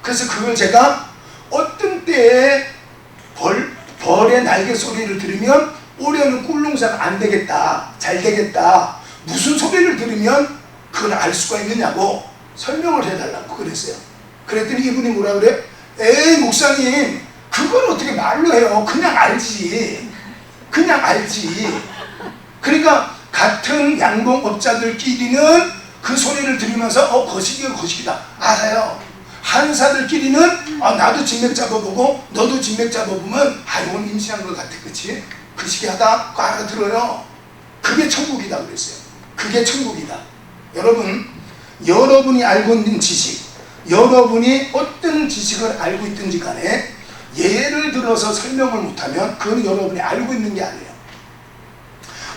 그래서 그걸 제가 어떤 때에 벌의 날개 소리를 들으면 올해는 꿀농사가 안 되겠다 잘 되겠다 무슨 소리를 들으면 그걸 알 수가 있느냐고 설명을 해달라고 그랬어요. 그랬더니 이분이 뭐라 그래? 에이 목사님 그걸 어떻게 말로 해요? 그냥 알지. 그러니까 같은 양봉업자들끼리는 그 소리를 들으면서 거시기다 알아요. 한사들끼리는 나도 진맥 잡아보고 너도 진맥 잡아보면 이건 임신한 것 같아 그치? 거시기하다 그거 알아들어요. 그게 천국이다 그랬어요. 그게 천국이다. 여러분이 알고 있는 지식 여러분이 어떤 지식을 알고 있든지 간에 예를 들어서 설명을 못하면 그건 여러분이 알고 있는 게 아니에요.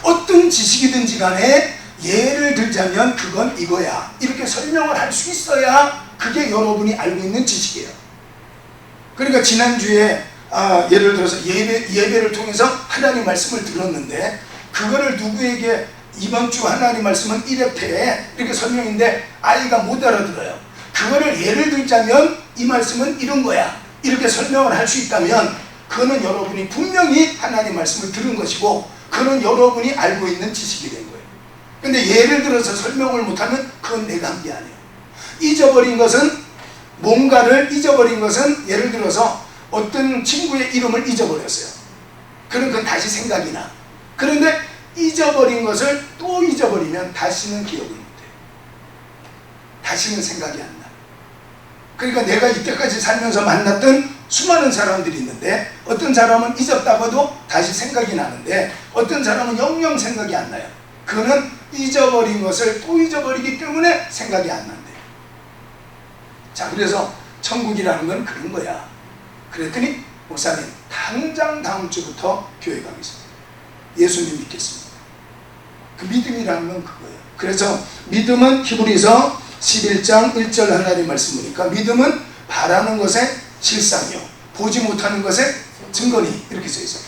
어떤 지식이든지 간에 예를 들자면 그건 이거야 이렇게 설명을 할 수 있어야 그게 여러분이 알고 있는 지식이에요. 그러니까 지난주에 예를 들어서 예배를 통해서 하나님 말씀을 들었는데 그거를 누구에게 이번 주 하나님 말씀은 이렇게 이렇게 설명인데 아이가 못 알아들어요. 그거를 예를 들자면 이 말씀은 이런 거야 이렇게 설명을 할 수 있다면 그거는 여러분이 분명히 하나님 말씀을 들은 것이고 그거는 여러분이 알고 있는 지식이 된 거예요. 근데 예를 들어서 설명을 못하면 그건 내가 한 게 아니에요. 뭔가를 잊어버린 것은 예를 들어서 어떤 친구의 이름을 잊어버렸어요. 그건 다시 생각이 나. 그런데 잊어버린 것을 또 잊어버리면 다시는 기억을 못해요. 다시는 생각이 안 나. 그러니까 내가 이때까지 살면서 만났던 수많은 사람들이 있는데 어떤 사람은 잊었다고 해도 다시 생각이 나는데 어떤 사람은 영영 생각이 안 나요. 그거는 잊어버린 것을 또 잊어버리기 때문에 생각이 안 난대요. 자, 그래서 천국이라는 건 그런 거야. 그랬더니 목사님 당장 다음 주부터 교회 가겠습니다. 예수님 믿겠습니다. 그 믿음이라는 건 그거예요. 그래서 믿음은 히브리서 11장 1절 하나님 말씀 보니까 믿음은 바라는 것의 실상이요 보지 못하는 것의 증거니 이렇게 써 있어요.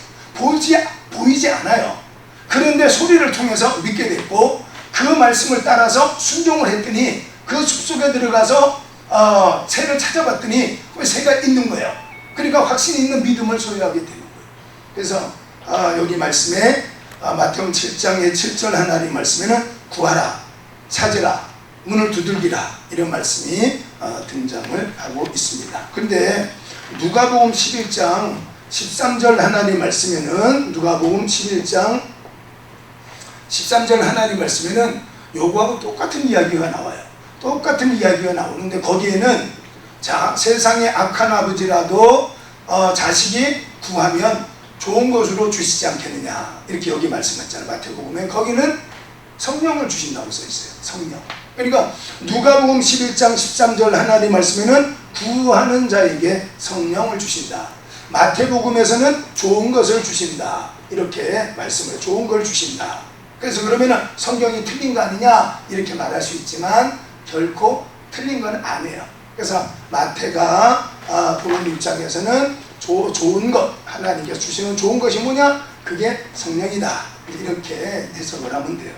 보이지 않아요. 그런데 소리를 통해서 믿게 됐고 그 말씀을 따라서 순종을 했더니 그 숲속에 들어가서 새를 찾아봤더니 그 새가 있는 거예요. 그러니까 확신이 있는 믿음을 소유하게 되는 거예요. 그래서 여기 말씀에 마태복음 7장의 7절 하나님 말씀에는 구하라, 찾으라, 문을 두들기라 이런 말씀이 등장을 하고 있습니다. 그런데 누가복음 11장 13절 하나님 말씀에는 누가복음 11장 13절 하나님 말씀에는 요거하고 똑같은 이야기가 나와요. 똑같은 이야기가 나오는데 거기에는 자, 세상의 악한 아버지라도 자식이 구하면 좋은 것으로 주시지 않겠느냐 이렇게 여기 말씀했잖아요. 마태복음에 거기는 성령을 주신다고 써 있어요. 성령. 그러니까 누가복음 11장 13절 하나님 말씀에는 구하는 자에게 성령을 주신다. 마태복음에서는 좋은 것을 주신다. 이렇게 말씀을 좋은 걸 주신다. 그래서 그러면 성경이 틀린 거 아니냐 이렇게 말할 수 있지만 결코 틀린 건 아니에요. 그래서 마태가 복음 입장에서는 좋은 것, 하나님께서 주시는 좋은 것이 뭐냐? 그게 성령이다. 이렇게 해석을 하면 돼요.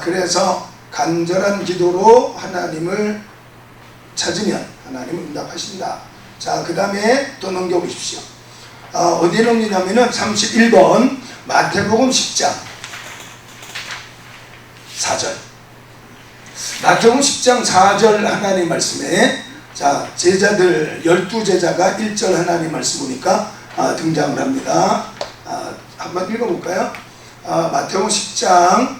그래서 간절한 기도로 하나님을 찾으면 하나님은 응답하신다. 자, 그 다음에 또 넘겨보십시오. 어디에 넘기냐면은 31번 마태복음 10장 4절. 마태복음 10장 4절 하나님 말씀에 자, 제자들 12제자가 1절 하나님 말씀 보니까 등장을 합니다. 한번 읽어볼까요? 마태복음 10장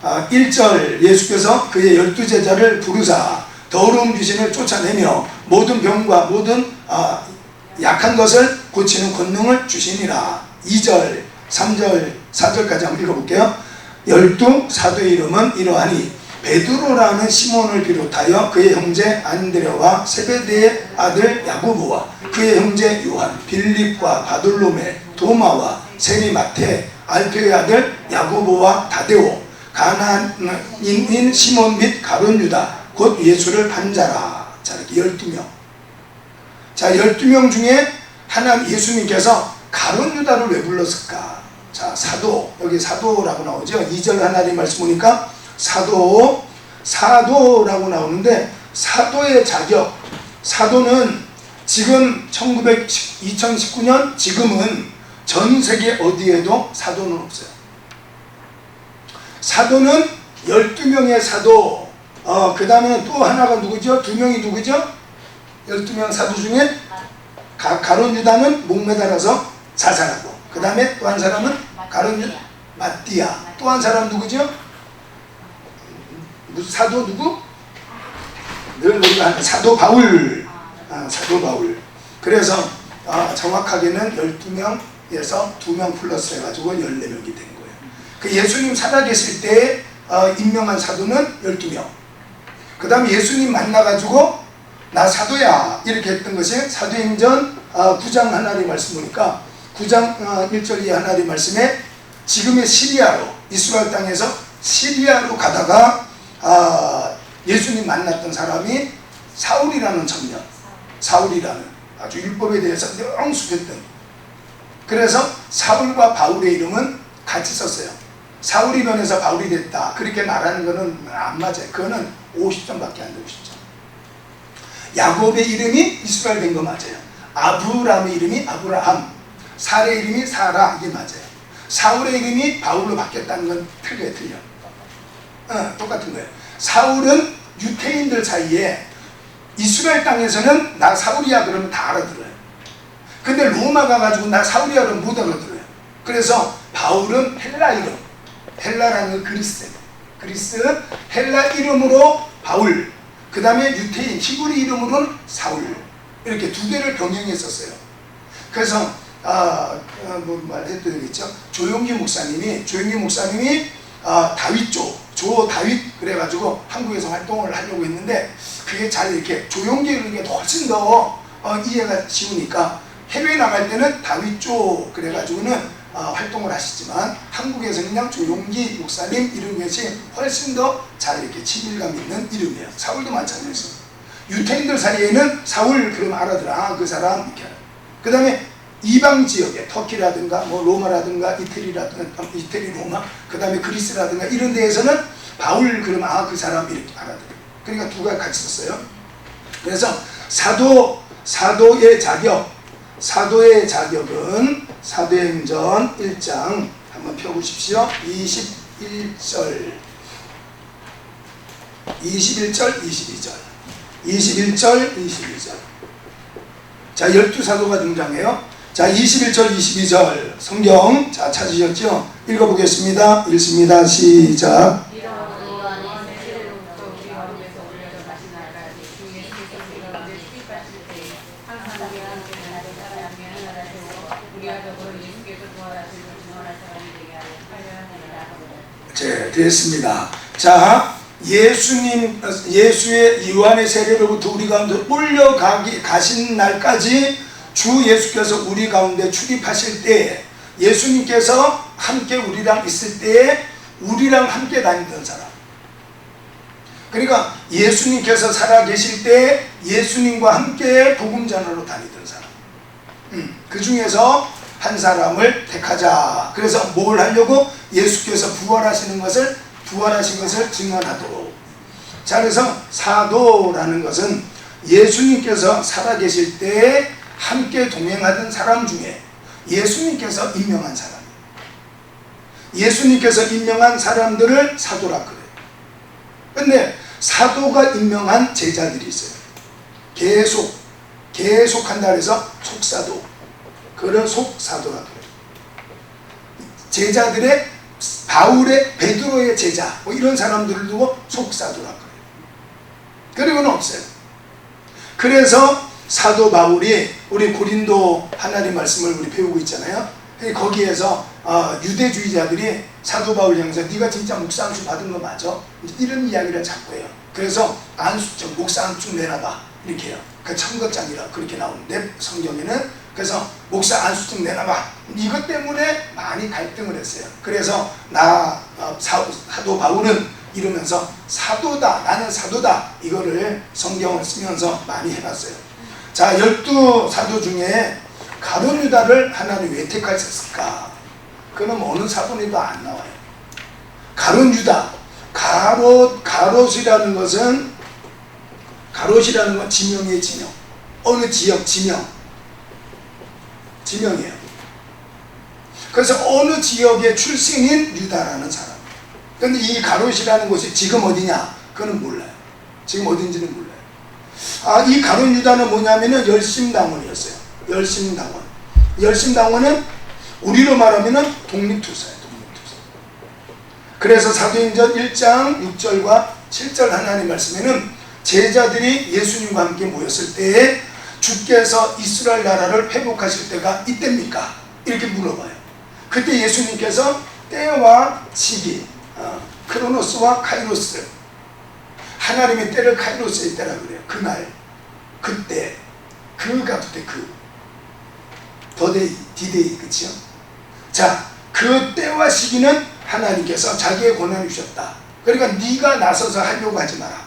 1절 예수께서 그의 12제자를 부르사 더러운 귀신을 쫓아내며 모든 병과 모든 약한 것을 고치는 권능을 주시니라. 2절, 3절, 4절까지 한번 읽어볼게요. 12 사도의 이름은 이러하니 베드로라는 시몬을 비롯하여 그의 형제 안드레와 세베대의 아들 야고보와 그의 형제 요한, 빌립과 바돌로메, 도마와 세리 마테, 알페의 아들 야고보와 다데오, 가나안인 시몬 및 가룟 유다 곧 예수를 반자라. 자, 이렇게 12명. 자, 12명 중에 예수님께서 가룟 유다를 왜 불렀을까? 자, 사도, 여기 사도라고 나오죠. 2절 하나님 말씀 보니까 사도라고 나오는데 사도의 자격, 사도는 지금 2019년 지금은 전 세계 어디에도 사도는 없어요. 사도는 12명의 사도, 그 다음에 또 하나가 누구죠? 2명이 누구죠? 12명 사도 중에 가룟 유다는 목매달아서 자살하고, 그 다음에 또 한 사람은 가룟 유다 마띠아, 또 한 사람 누구죠? 사도 누구? 늘 우리가 하는 사도 바울. 사도 바울. 그래서 정확하게는 12명에서 2명 플러스 해가지고 14명이 된 거예요. 그 예수님 살아계실 때 임명한 사도는 12명. 그 다음에 예수님 만나가지고 나 사도야 이렇게 했던 것이 사도행전 9장 하나님 말씀 보니까 9장 1절 2 하나님 말씀에 지금의 시리아로, 이스라엘 땅에서 시리아로 가다가 예수님 만났던 사람이 사울이라는 청년, 사울이라는 아주 율법에 대해서 영숙했던, 그래서 사울과 바울의 이름은 같이 썼어요. 사울이 변해서 바울이 됐다 그렇게 말하는 거는 안 맞아요. 그거는 50점밖에 안 되고 50점. 야곱의 이름이 이스라엘 된 거 맞아요. 아브람의 이름이 아브라함, 살의 이름이 사라, 이게 맞아요. 사울의 이름이 바울로 바뀌었다는 건 틀려. 똑같은 거예요. 사울은 유태인들 사이에 이스라엘 땅에서는 나 사울이야 그러면 다 알아들어요. 근데 로마 가가지고 나 사울이야 그러면 못 알아들어요. 그래서 바울은 헬라 이름, 헬라라는 그리스, 헬라 이름으로 바울, 그 다음에 유태인 히브리 이름으로는 사울, 이렇게 두 개를 병행했었어요. 그래서 뭐 말해도 되겠죠. 조용기 목사님이 조 다윗 그래가지고 한국에서 활동을 하려고 했는데 그게 잘 이렇게 조용기 이런 게 훨씬 더 이해가 쉬우니까 해외에 나갈 때는 다윗조 그래가지고는 활동을 하시지만 한국에서는 그냥 조용기 목사님 이런 것이 훨씬 더 잘 이렇게 친밀감 있는 이름이에요. 사울도 마찬가지였어요. 유태인들 사이에는 사울 그럼 알아들어, 그 사람 이렇게. 그 다음에 이방 지역에 터키라든가 뭐 로마라든가 이태리 로마, 그 다음에 그리스라든가 이런 데에서는 바울 그럼 그 사람 이렇게 알아들어요. 그러니까 두 가지 같이 썼어요. 그래서 사도의 자격은 사도행전 1장 한번 펴보십시오. 21절 22절 22절. 자, 12사도가 등장해요. 자, 21절 22절 성경 자 찾으셨죠? 읽어보겠습니다. 읽습니다. 시작. 네, 됐습니다. 자, 예수의 요한의 세례로부터 우리 가운데 가신 날까지 주 예수께서 우리 가운데 출입하실 때, 예수님께서 함께 우리랑 있을 때에 우리랑 함께 다니던 사람, 그러니까 예수님께서 살아계실 때 예수님과 함께 복음전하러 다니던 사람, 그 중에서 한 사람을 택하자. 그래서 뭘 하려고? 예수께서 부활하신 것을 증언하도록. 자, 그래서 사도라는 것은 예수님께서 살아계실 때 함께 동행하던 사람 중에 예수님께서 임명한 사람이에요. 예수님께서 임명한 사람들을 사도라 그래요. 근데 사도가 임명한 제자들이 있어요. 계속한다 그래서 속사도, 그런 속사도라 그래요. 제자들의 바울의 베드로의 제자 뭐 이런 사람들을 두고 속사도라 그래요. 그리고는 없어요. 그래서 사도 바울이 우리 고린도 하나님 말씀을 우리 배우고 있잖아요. 거기에서 유대주의자들이 사도 바울 향해서 네가 진짜 목사 안수 받은 거 맞아? 이런 이야기를 자꾸 해요. 그래서 안수증, 목사 안수 내놔봐 이렇게 해요. 그 청거장이라 그렇게 나오는데 성경에는, 그래서 목사 안수증 내놔봐, 이것 때문에 많이 갈등을 했어요. 그래서 사도 바울은 이러면서 사도다, 나는 사도다, 이거를 성경을 쓰면서 많이 해놨어요. 자, 12사도 중에 가룟 유다를 하나님 왜 택하셨을까? 그럼 어느 사본에도 안 나와요. 가룟 유다, 가롯이라는 것은 지명이에요. 지명. 어느 지역 지명이에요. 그래서 어느 지역의 출신인 유다라는 사람. 그런데 이 가롯이라는 곳이 지금 어디냐? 그거는 몰라요. 지금 어딘지는 몰라요. 이 가룟 유다는 뭐냐면은 열심당원이었어요. 열심당원은 우리로 말하면은 독립투사예요. 그래서 사도행전 1장 6절과 7절 하나님 말씀에는 제자들이 예수님과 함께 모였을 때에 주께서 이스라엘 나라를 회복하실 때가 이때입니까? 이렇게 물어봐요. 그때 예수님께서 때와 시기, 크로노스와 카이로스, 하나님의 때를 카이로스의 때라 그래요. 그날, 그때, 더데이, 디데이, 그치요? 자, 그 때와 시기는 하나님께서 자기의 권한을 주셨다. 그러니까 네가 나서서 하려고 하지 마라.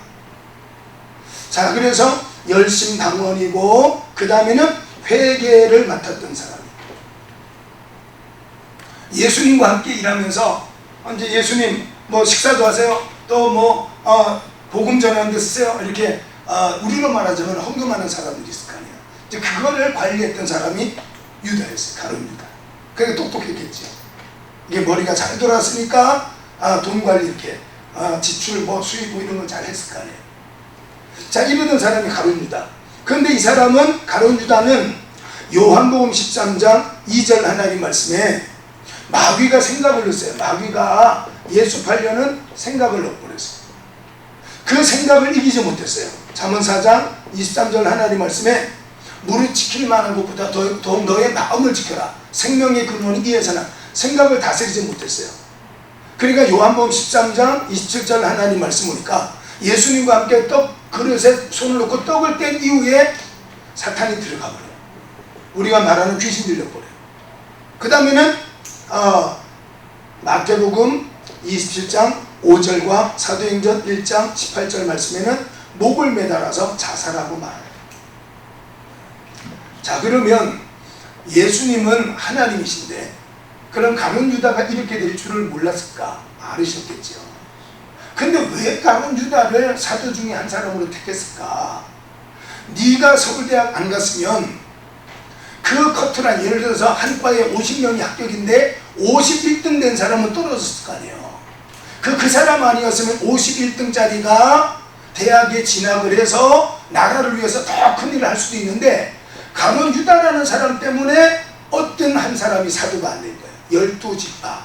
자, 그래서 열심당원이고 그 다음에는 회계를 맡았던 사람이에요. 예수님과 함께 일하면서 이제 예수님 뭐 식사도 하세요, 또 복음 전하는 데 쓰세요, 이렇게 우리로 말하자면 헌금하는 사람들이 있을 거 아니에요. 이제 그거를 관리했던 사람이 유다였어요. 가룟 유다. 그러니까 똑똑했겠죠. 이게 머리가 잘 돌았으니까 돈 관리 이렇게 지출 수입 이런 걸 잘 했을 거 아니에요. 자, 이러던 사람이 가룟 유다. 그런데 이 사람은, 가룟 유다는 요한복음 13장 2절 하나님 말씀에 마귀가 생각을 넣었어요. 마귀가 예수 팔려는 생각을 넣어버렸어요. 그 생각을 이기지 못했어요. 잠언 4장 23절 하나님 말씀에 무릇 지킬 만한 것보다 더욱 너의 마음을 지켜라. 생명의 근원이 이에서나. 생각을 다스리지 못했어요. 그러니까 요한복음 13장 27절 하나님 말씀 보니까 예수님과 함께 그릇에 손을 놓고 떡을 뗀 이후에 사탄이 들어가 버려요. 우리가 말하는 귀신 들려버려요. 그 다음에는 마태복음 27장 5절과 사도행전 1장 18절 말씀에는 목을 매달아서 자살하고 말아요. 자, 그러면 예수님은 하나님이신데 그럼 가룟 유다가 이렇게 될 줄을 몰랐을까? 알으셨겠죠. 근데 왜 가룟 유다를 사도 중에 한 사람으로 택했을까? 네가 서울대학 안 갔으면 그 커트란 예를 들어서 한 과에 50명이 합격인데 51등 된 사람은 떨어졌을 거 아니에요. 그 사람 아니었으면 51등짜리가 대학에 진학을 해서 나라를 위해서 더 큰 일을 할 수도 있는데, 가룟 유다라는 사람 때문에 어떤 한 사람이 사도가 안 된 거예요. 12지파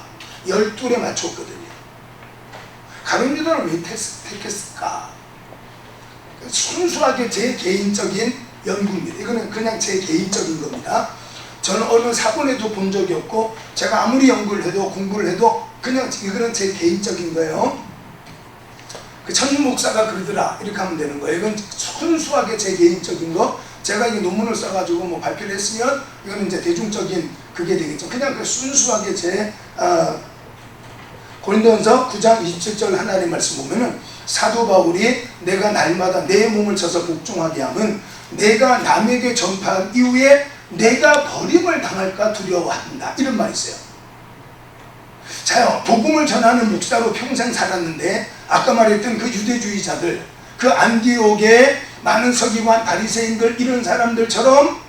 12에 맞췄거든요. 가룟 유다를 왜 택했을까? 순수하게 제 개인적인 연구입니다. 이거는 그냥 제 개인적인 겁니다. 저는 어느 사본에도 본 적이 없고, 제가 아무리 연구를 해도 공부를 해도 그냥 이거는 제 개인적인 거예요. 그 천문 목사가 그러더라, 이렇게 하면 되는 거예요. 이건 순수하게 제 개인적인 거. 제가 이 논문을 써가지고 뭐 발표를 했으면 이거는 이제 대중적인 그게 되겠죠. 그냥 그 순수하게 제 고린도전서 9장 27절 하나님 말씀 보면은, 사도 바울이 내가 날마다 내 몸을 쳐서 복종하게 함은 내가 남에게 전파한 이후에 내가 버림을 당할까 두려워한다, 이런 말이 있어요. 자요, 복음을 전하는 목사로 평생 살았는데, 아까 말했던 그 유대주의자들, 그 안디옥의 많은 서기관, 바리새인들, 이런 사람들처럼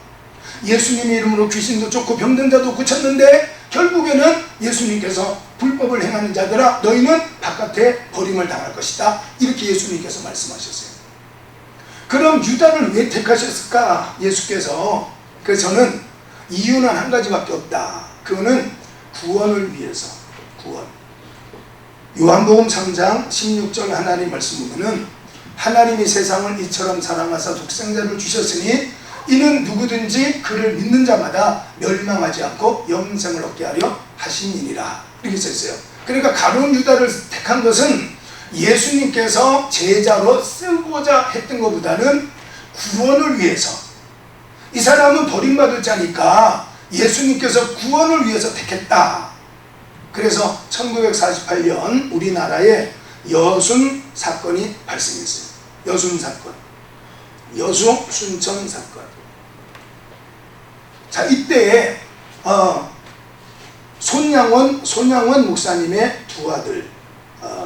예수님의 이름으로 귀신도 쫓고 병든 자도 고쳤는데, 결국에는 예수님께서 불법을 행하는 자들아 너희는 바깥에 버림을 당할 것이다, 이렇게 예수님께서 말씀하셨어요. 그럼 유다를 왜 택하셨을까? 예수께서. 그래서 저는 이유는 한 가지밖에 없다. 그거는 구원을 위해서. 구원. 요한복음 3장 16절 하나님 말씀 보면은, 하나님이 세상을 이처럼 사랑하사 독생자를 주셨으니 이는 누구든지 그를 믿는 자마다 멸망하지 않고 영생을 얻게 하려 하심이니라, 이렇게 써있어요. 그러니까 가룟 유다를 택한 것은 예수님께서 제자로 쓰고자 했던 것보다는 구원을 위해서. 이 사람은 버림받을 자니까 예수님께서 구원을 위해서 택했다. 그래서 1948년 우리나라에 여순 사건이 발생했어요. 여순 사건, 여수 순천 사건. 자, 이때에 손양원 목사님의 두 아들,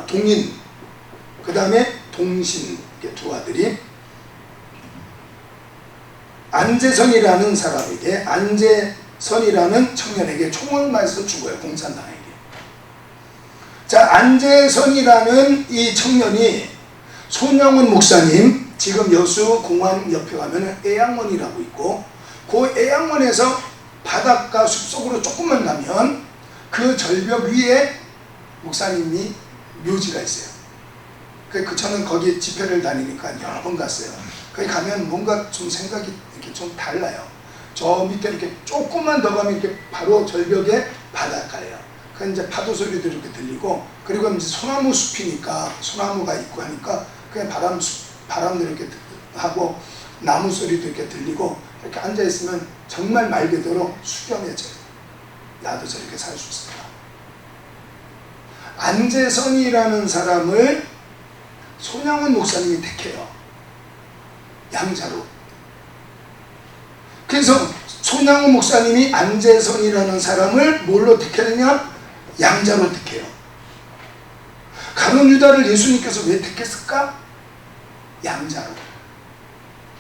동인, 그 다음에 동신, 두 아들이 안재선이라는 사람에게, 안재선이라는 청년에게 총을 맞아서 죽어요. 공산당에게. 자, 안재선이라는 이 청년이 손양원 목사님, 지금 여수 공원 옆에 가면 애양원이라고 있고, 그 애양원에서 바닷가 숲속으로 조금만 가면 그 절벽 위에 목사님이 묘지가 있어요. 저는 거기 집회를 다니니까 여러 번 갔어요. 거기 가면 뭔가 좀 생각이 이렇게 좀 달라요. 저 밑에 이렇게 조금만 더 가면 이렇게 바로 절벽에 바닷가예요. 그 이제 파도 소리도 이렇게 들리고, 그리고 이제 소나무 숲이니까 소나무가 있고 하니까 그냥 바람도 이렇게 하고 나무 소리도 이렇게 들리고, 이렇게 앉아 있으면 정말 말 그대로 수경해져요. 나도 저렇게 살 수 있을까? 안재선이라는 사람을 손양원 목사님이 택해요. 양자로. 그래서 손양원 목사님이 안재선이라는 사람을 뭘로 택했느냐? 양자로 택해요. 가룟 유다를 예수님께서 왜 택했을까? 양자로.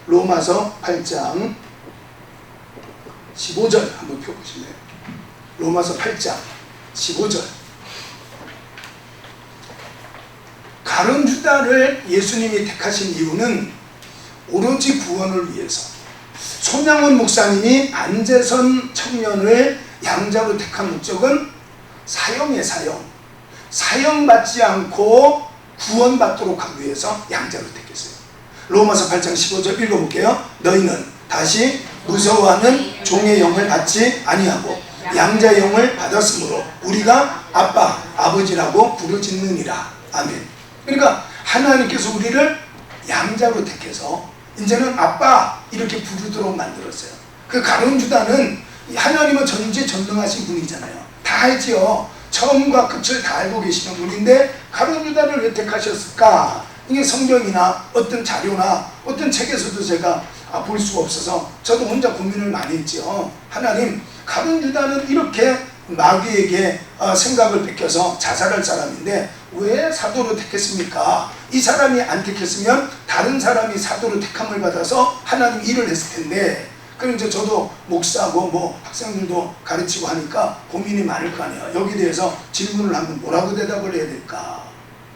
로마서 8장 15절 한번 펴보실래요? 로마서 8장 15절. 가룟 유다를 예수님이 택하신 이유는 오로지 구원을 위해서. 손양원 목사님이 안재선 청년을 양자로 택한 목적은 사형이에요. 사형받지 않고 구원받도록 하기 위해서 양자로 택했어요. 로마서 8장 15절 읽어볼게요. 너희는 다시 무서워하는 종의 영을 받지 아니하고 양자의 영을 받았으므로 우리가 아빠, 아버지라고 부르짖느니라. 아멘. 그러니까 하나님께서 우리를 양자로 택해서 이제는 아빠 이렇게 부르도록 만들었어요. 그 가룟 유다는, 하나님은 전지전능하신 분이잖아요. 다 알지요. 처음과 끝을 다 알고 계시는 분인데 가룟 유다를 왜 택하셨을까? 이게 성경이나 어떤 자료나 어떤 책에서도 제가 볼 수가 없어서 저도 혼자 고민을 많이 했죠. 하나님, 가룟 유다는 이렇게 마귀에게 생각을 뺏겨서 자살할 사람인데 왜 사도로 택했습니까? 이 사람이 안 택했으면 다른 사람이 사도로 택함을 받아서 하나님 일을 했을 텐데, 그럼 이제 저도 목사고 뭐 학생들도 가르치고 하니까 고민이 많을 거 아니에요. 여기에 대해서 질문을 하면 뭐라고 대답을 해야 될까?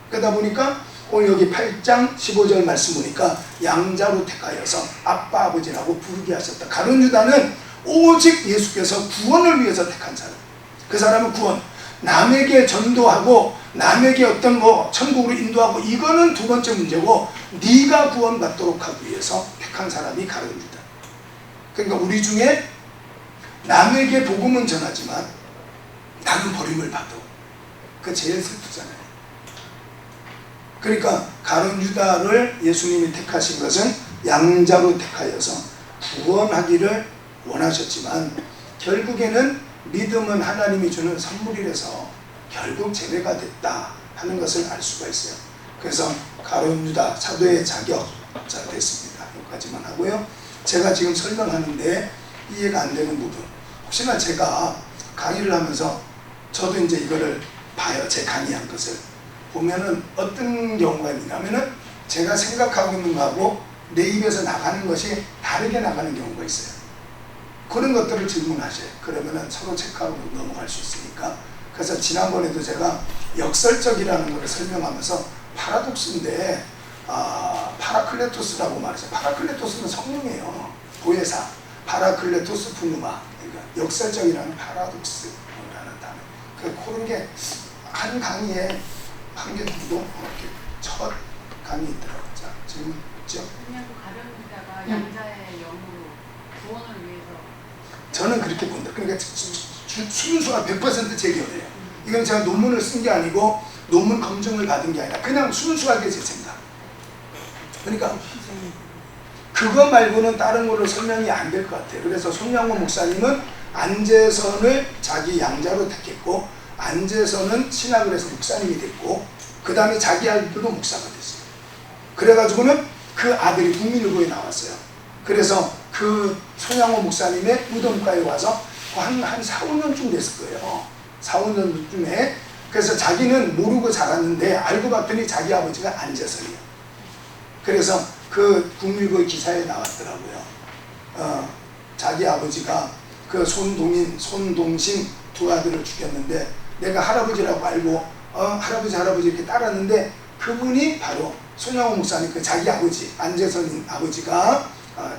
그러다 보니까 오늘 여기 8장 15절 말씀 보니까 양자로 택하여서 아빠 아버지라고 부르게 하셨다. 가룟 유다는 오직 예수께서 구원을 위해서 택한 사람. 그 사람은 구원, 남에게 전도하고 남에게 어떤 뭐 천국으로 인도하고 이거는 두 번째 문제고, 네가 구원받도록 하기 위해서 택한 사람이 가룟 유다. 그러니까 우리 중에 남에게 복음은 전하지만 나는 버림을 받아. 그 제일 슬프잖아요. 그러니까 가룟 유다를 예수님이 택하신 것은 양자로 택하여서 구원하기를 원하셨지만 결국에는 믿음은 하나님이 주는 선물이라서 결국 제외가 됐다 하는 것을 알 수가 있어요. 그래서 가룟 유다 사도의 자격자 됐습니다. 여기까지만 하고요. 제가 지금 설명하는데 이해가 안 되는 부분, 혹시나 제가 강의를 하면서 저도 이제 이거를 봐요. 제 강의한 것을 보면은 어떤 경우가 있냐면은 제가 생각하고 있는 거하고 내 입에서 나가는 것이 다르게 나가는 경우가 있어요. 그런 것들을 질문하셔요. 그러면은 서로 체크하고 넘어갈 수 있으니까. 그래서 지난번에도 제가 역설적이라는 걸 설명하면서 파라독스인데 파라클레토스라고 말했어요. 파라클레토스는 성령이에요. 보혜사. 파라클레토스 푸누마. 그러니까 역설적이라는 파라독스라는 단어. 그런 게 한 강의에 한 개 정도 이렇게 첫 강의 있더라고요. 자, 질문 있죠?
그냥 가룟 유다가 양자의 영으로 구원을 위해서. 저는
그렇게 본다. 그러니까 순수한 100% 제 견해예요. 이건 제가 논문을 쓴 게 아니고 논문 검증을 받은 게 아니라 그냥 순수하게 제 생각. 그러니까 그거 말고는 다른 거로 설명이 안 될 것 같아요. 그래서 손양호 목사님은 안재선을 자기 양자로 택했고, 안재선은 신학을 해서 목사님이 됐고, 그 다음에 자기 아들도 목사가 됐어요. 그래가지고는 그 아들이 국민의고에 나왔어요. 그래서 그 손양호 목사님의 무덤가에 와서 한 4, 5년쯤 됐을 거예요. 4, 5년쯤에. 그래서 자기는 모르고 자랐는데 알고 봤더니 자기 아버지가 안재선이에요. 그래서 그 국민의고의 기사에 나왔더라고요. 자기 아버지가 그 손동신 두 아들을 죽였는데 내가 할아버지라고 알고 할아버지 이렇게 따랐는데 그분이 바로 손양호 목사님, 그 자기 아버지 안재선 아버지가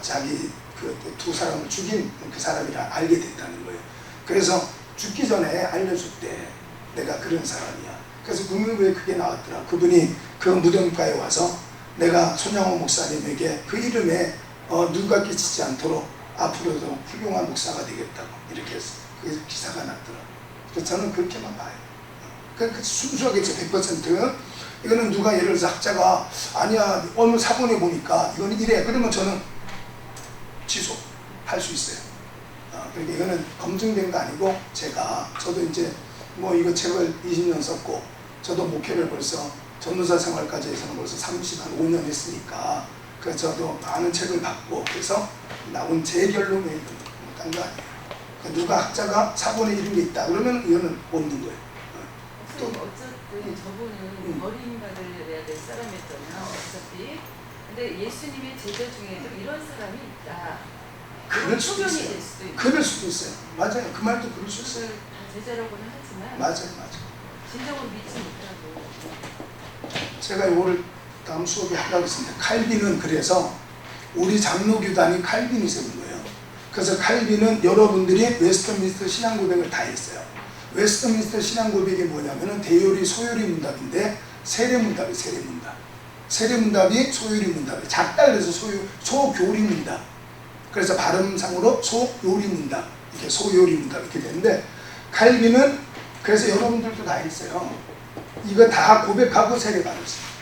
자기 그 두 사람을 죽인 그 사람이라 알게 됐다는 거예요. 그래서 죽기 전에 알려줄 때 내가 그런 사람이야. 그래서 국민의고에 그게 나왔더라. 그분이 그 무덤가에 와서 내가 손양호 목사님에게 그 이름에 누가 끼치지 않도록 앞으로도 훌륭한 목사가 되겠다고 이렇게 해서 그 기사가 났더라고요. 그래서 저는 그렇게만 봐요. 그러니까 순수하게 100% 이거는 누가 예를 들어서 학자가 아니야 어느 사본에 보니까 이건 이래 그러면 저는 취소할 수 있어요. 그러니까 이거는 검증된 거 아니고 저도 이제 뭐 이거 책을 20년 썼고 저도 목회를 벌써 전도사 생활까지 해서는 벌써 35년 했으니까 그래서 저도 많은 책을 받고 그래서 나온 제 결론이 딴 거 아니에요. 그러니까 누가 학자가 사본에 이런 게 있다 그러면 이거는 없는 거예요.
또 어쨌든 저분은 버림받아야 될 사람이었잖아요. 어차피. 근데 예수님의 제자 중에도 이런 사람이 있다.
그럴 수도 있어요.
될 수도 있고.
그럴 수도 있어요. 맞아요. 그 말도 그럴 수 있어요.
다 제자라고는 하지만
맞아요.
진정은 믿지 못하고.
제가 이거를 다음 수업에 하려고 했습니다. 칼빈은 그래서 우리 장로교단이 칼빈이 세운 거예요. 그래서 칼빈은 여러분들이 웨스트민스터 신앙고백을 다 했어요. 웨스트민스터 신앙고백이 뭐냐면은 대요리 소요리 문답인데 세례문답이 세례문답. 세례문답이 소요리 문답이 작다 그래서 소교리 문답. 그래서 발음상으로 소요리 문답 이렇게 소요리 문답 이렇게 되는데 칼빈은 그래서 여러분들도 다 했어요. 이거 다 고백하고 세례 받았어요.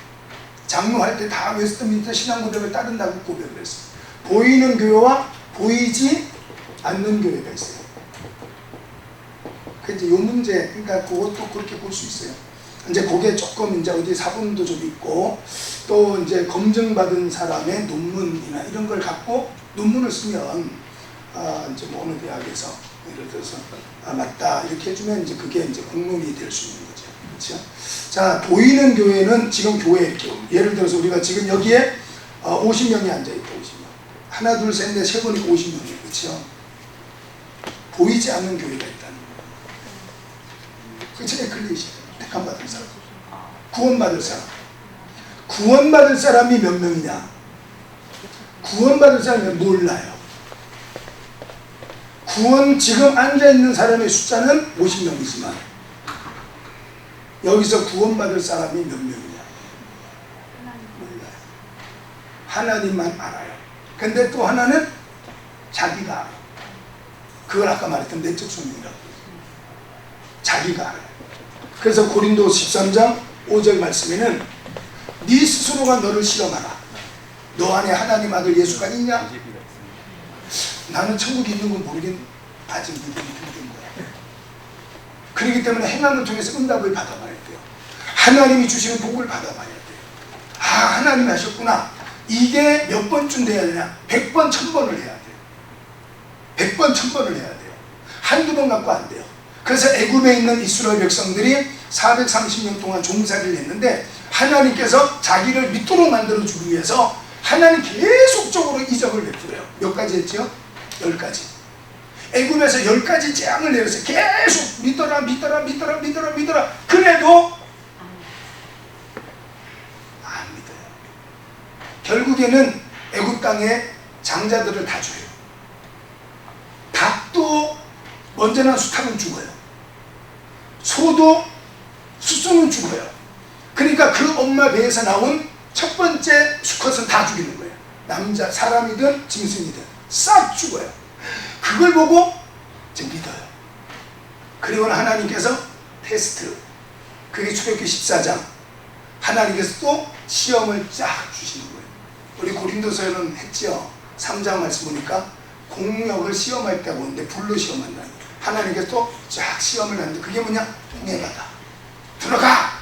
장로할 때 다 웨스트민스터 신앙고백을 따른다고 고백을 했어요. 보이는 교회와 보이지 않는 교회가 있어요. 그 이제 요 문제, 그러니까 그것도 그렇게 볼 수 있어요. 이제 그게 조금 이제 어디 사본도 좀 있고 또 이제 검증받은 사람의 논문이나 이런 걸 갖고 논문을 쓰면 이제 뭐 어느 대학에서 예를 들어서 맞다 이렇게 해주면 이제 그게 이제 공론이 될 수 있는 거죠. 그렇죠? 자, 보이는 교회는 지금 교회 이렇게 예를 들어서 우리가 지금 여기에 50명이 앉아 있고 50명. 하나 둘 셋 넷 세 번이고 50명이에요. 그렇죠? 보이지 않는 교회가 있다는 거예요. 그치? 에클레시아, 택함 받은 사람, 구원받을 사람. 구원받을 사람이 몇 명이냐? 구원받을 사람이 몰라요. 구원 지금 앉아있는 사람의 숫자는 50명이지만 여기서 구원받을 사람이 몇 명이냐? 몰라요. 하나님만 알아요. 근데 또 하나는 자기가 알아요. 그걸 아까 말했던 내적 소명이라고. 자기가 알아요. 그래서 고린도 13장 5절 말씀에는 네 스스로가 너를 실험하라. 너 안에 하나님 아들 예수가 있냐? 나는 천국이 있는 건 모르겠는데 아직 믿음이 든 거야. 그렇기 때문에 행함을 통해서 응답을 받아봐야 돼요. 하나님이 주시는 복을 받아봐야 돼요. 아, 하나님이 하셨구나. 이게 몇 번쯤 돼야 되냐? 100번, 1000번을 해야 돼요. 100번, 1000번을 해야 돼요. 한두 번 갖고 안 돼요. 그래서 애굽에 있는 이스라엘 백성들이 430년 동안 종살이를 했는데 하나님께서 자기를 믿도록 만들어주기 위해서 하나님 계속적으로 이적을 베풀어요. 몇 가지 했죠? 10가지. 애굽에서 10가지 재앙을 내려서 계속 믿어라 믿어라 믿어라 믿어라 믿어라. 그래도 안 믿어요. 결국에는 애굽 땅에 장자들을 다 줘요. 닭도 먼저 난 수탉은 죽어요. 소도 수수는 죽어요. 그러니까 그 엄마 배에서 나온 첫 번째 수컷은 다 죽이는 거예요. 남자, 사람이든 짐승이든 싹 죽어요. 그걸 보고 이제 믿어요. 그리고 하나님께서 테스트, 그게 출애굽기 14장, 하나님께서 또 시험을 쫙 주시는 거예요. 우리 고린도서에는 했죠. 3장 말씀 보니까 공력을 시험할 때가 오는데 불로 시험한다. 하나님께서 또 쫙 시험을 하는데 그게 뭐냐? 홍해바다. 들어가!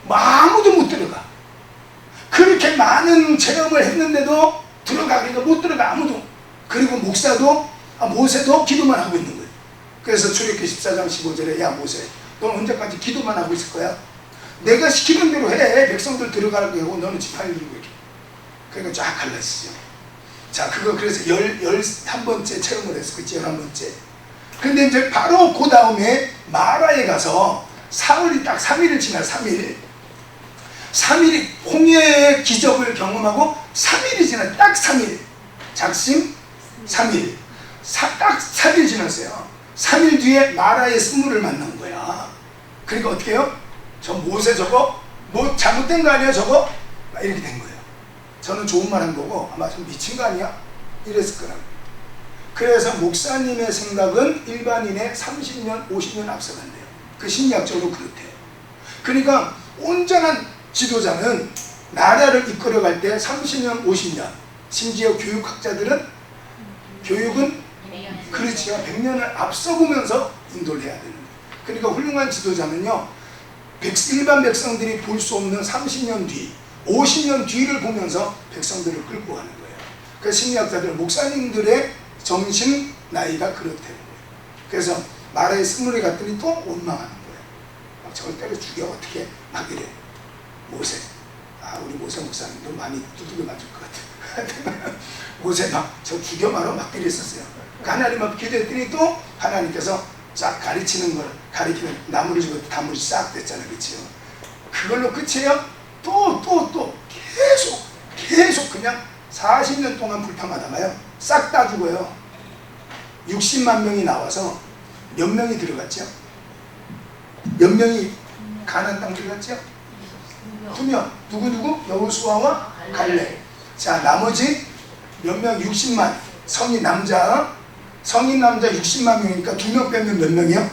아무도 못 들어가. 그렇게 많은 체험을 했는데도 들어가. 그러니까 못 들어가 아무도. 그리고 목사도 모세도 기도만 하고 있는 거예요. 그래서 출애굽기 14장 15절에 야 모세, 넌 언제까지 기도만 하고 있을 거야? 내가 시키는 대로 해. 백성들 들어가라고 하고 너는 지팡이 들고 이렇게. 그러니까 쫙 갈라지죠. 자, 그거 그래서 11번째 체험을 했어. 그치? 11번째. 근데 이제 바로 그 다음에 마라에 가서 사흘이 딱 3일을 지나 3일. 3일이 홍해의 기적을 경험하고 3일이 지나 딱 3일. 작심 3일. 딱 3일 지났어요. 3일 뒤에 마라의 스물을 만난 거야. 그러니까 어떻게 해요? 저 모세 저거 뭐 잘못된 거 아니야 저거? 막 이렇게 된 거예요. 저는 좋은 말 한 거고 아마 좀 미친 거 아니야? 이랬을 거라고. 그래서 목사님의 생각은 일반인의 30년, 50년 앞서간대요. 그 심리학적으로 그렇대요. 그러니까 온전한 지도자는 나라를 이끌어갈 때 30년, 50년, 심지어 교육학자들은 교육은 그렇지요. 100년을 앞서보면서 인도를 해야 되는 거예요. 그러니까 훌륭한 지도자는요, 일반 백성들이 볼 수 없는 30년 뒤, 50년 뒤를 보면서 백성들을 끌고 가는 거예요. 그래서 심리학자들, 목사님들의 정신 나이가 그렇다는 거예요. 그래서 마라의 스물에 갔더니 또 원망하는 거예요. 막 저걸 때려 죽여 어떻게 막 이래. 모세, 우리 모세 목사님도 많이 두들겨 맞을 것 같아요. 모세 막 저 죽여 말어 막 이랬었어요. 그러니까 하나님 앞에 기도했더니 또 하나님께서 쫙 가르치는 걸 가르치면 나무를 주고 다물이 싹 됐잖아요. 그치요? 그걸로 끝이에요? 또 계속 그냥 40년 동안 불평하다가요 싹 다 죽어요. 60만 명이 나와서 몇 명이 들어갔죠? 몇 명이 가나안 땅 들어갔죠? 2명. 누구? 여호수아와 갈렙. 자, 나머지 몇 명? 60만. 성인 남자 60만 명이니까 2명 빼면 몇 명이요?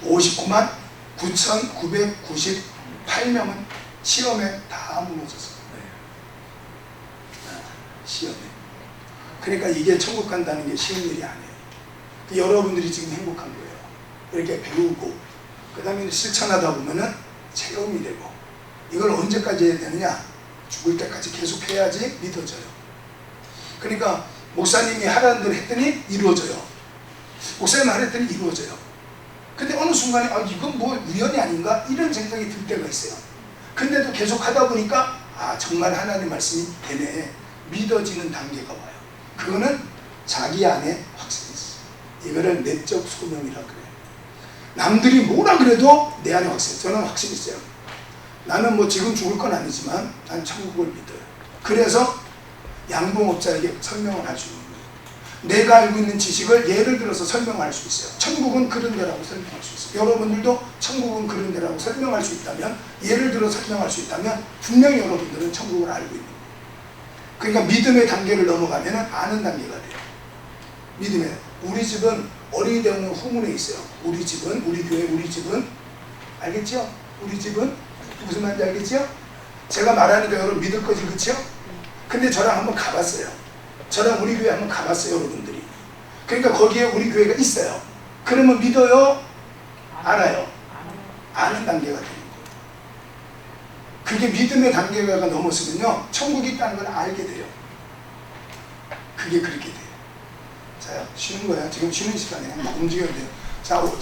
59만 9,998명은 시험에 다 무너졌어요. 시험에. 그러니까 이게 천국 간다는 게 쉬운 일이 아니에요. 여러분들이 지금 행복한 거예요. 이렇게 배우고 그 다음에 실천하다 보면은 체험이 되고 이걸 언제까지 해야 되느냐? 죽을 때까지 계속 해야지 믿어져요. 그러니까 목사님이 하라는 대로 했더니 이루어져요. 목사님 하랬더니 이루어져요. 근데 어느 순간에 이건 뭐 우연이 아닌가? 이런 생각이 들 때가 있어요. 근데도 계속 하다 보니까 정말 하나님 말씀이 되네. 믿어지는 단계가 와요. 그거는 자기 안에 확신이 있어요. 이거를 내적 소명이라고 그래요. 남들이 뭐라 그래도 내 안에 확신. 저는 확신이 있어요. 나는 뭐 지금 죽을 건 아니지만 난 천국을 믿어요. 그래서 양봉업자에게 설명을 할 수 있는 거예요. 내가 알고 있는 지식을 예를 들어서 설명할 수 있어요. 천국은 그런 데라고 설명할 수 있어요. 여러분들도 천국은 그런 데라고 설명할 수 있다면, 예를 들어 설명할 수 있다면 분명히 여러분들은 천국을 알고 있는 거예요. 그러니까 믿음의 단계를 넘어가면 아는 단계가 돼요. 믿음의, 우리 집은 어린이대학원 후문에 있어요. 우리 집은, 우리 교회, 우리 집은, 알겠죠? 우리 집은 무슨 말인지 알겠죠? 제가 말하니까 여러분 믿을 거지, 그렇죠? 근데 저랑 한번 가봤어요. 저랑 우리 교회 한번 가봤어요, 여러분들이. 그러니까 거기에 우리 교회가 있어요. 그러면 믿어요? 알아요? 아는 단계가 되는 거예요. 그게 믿음의 단계가 넘었으면요, 천국이 있다는 걸 알게 돼요. 그게 그렇게 돼요. 자, 쉬는 거야. 지금 쉬는 시간에 막 움직여야 돼요. 자, 지금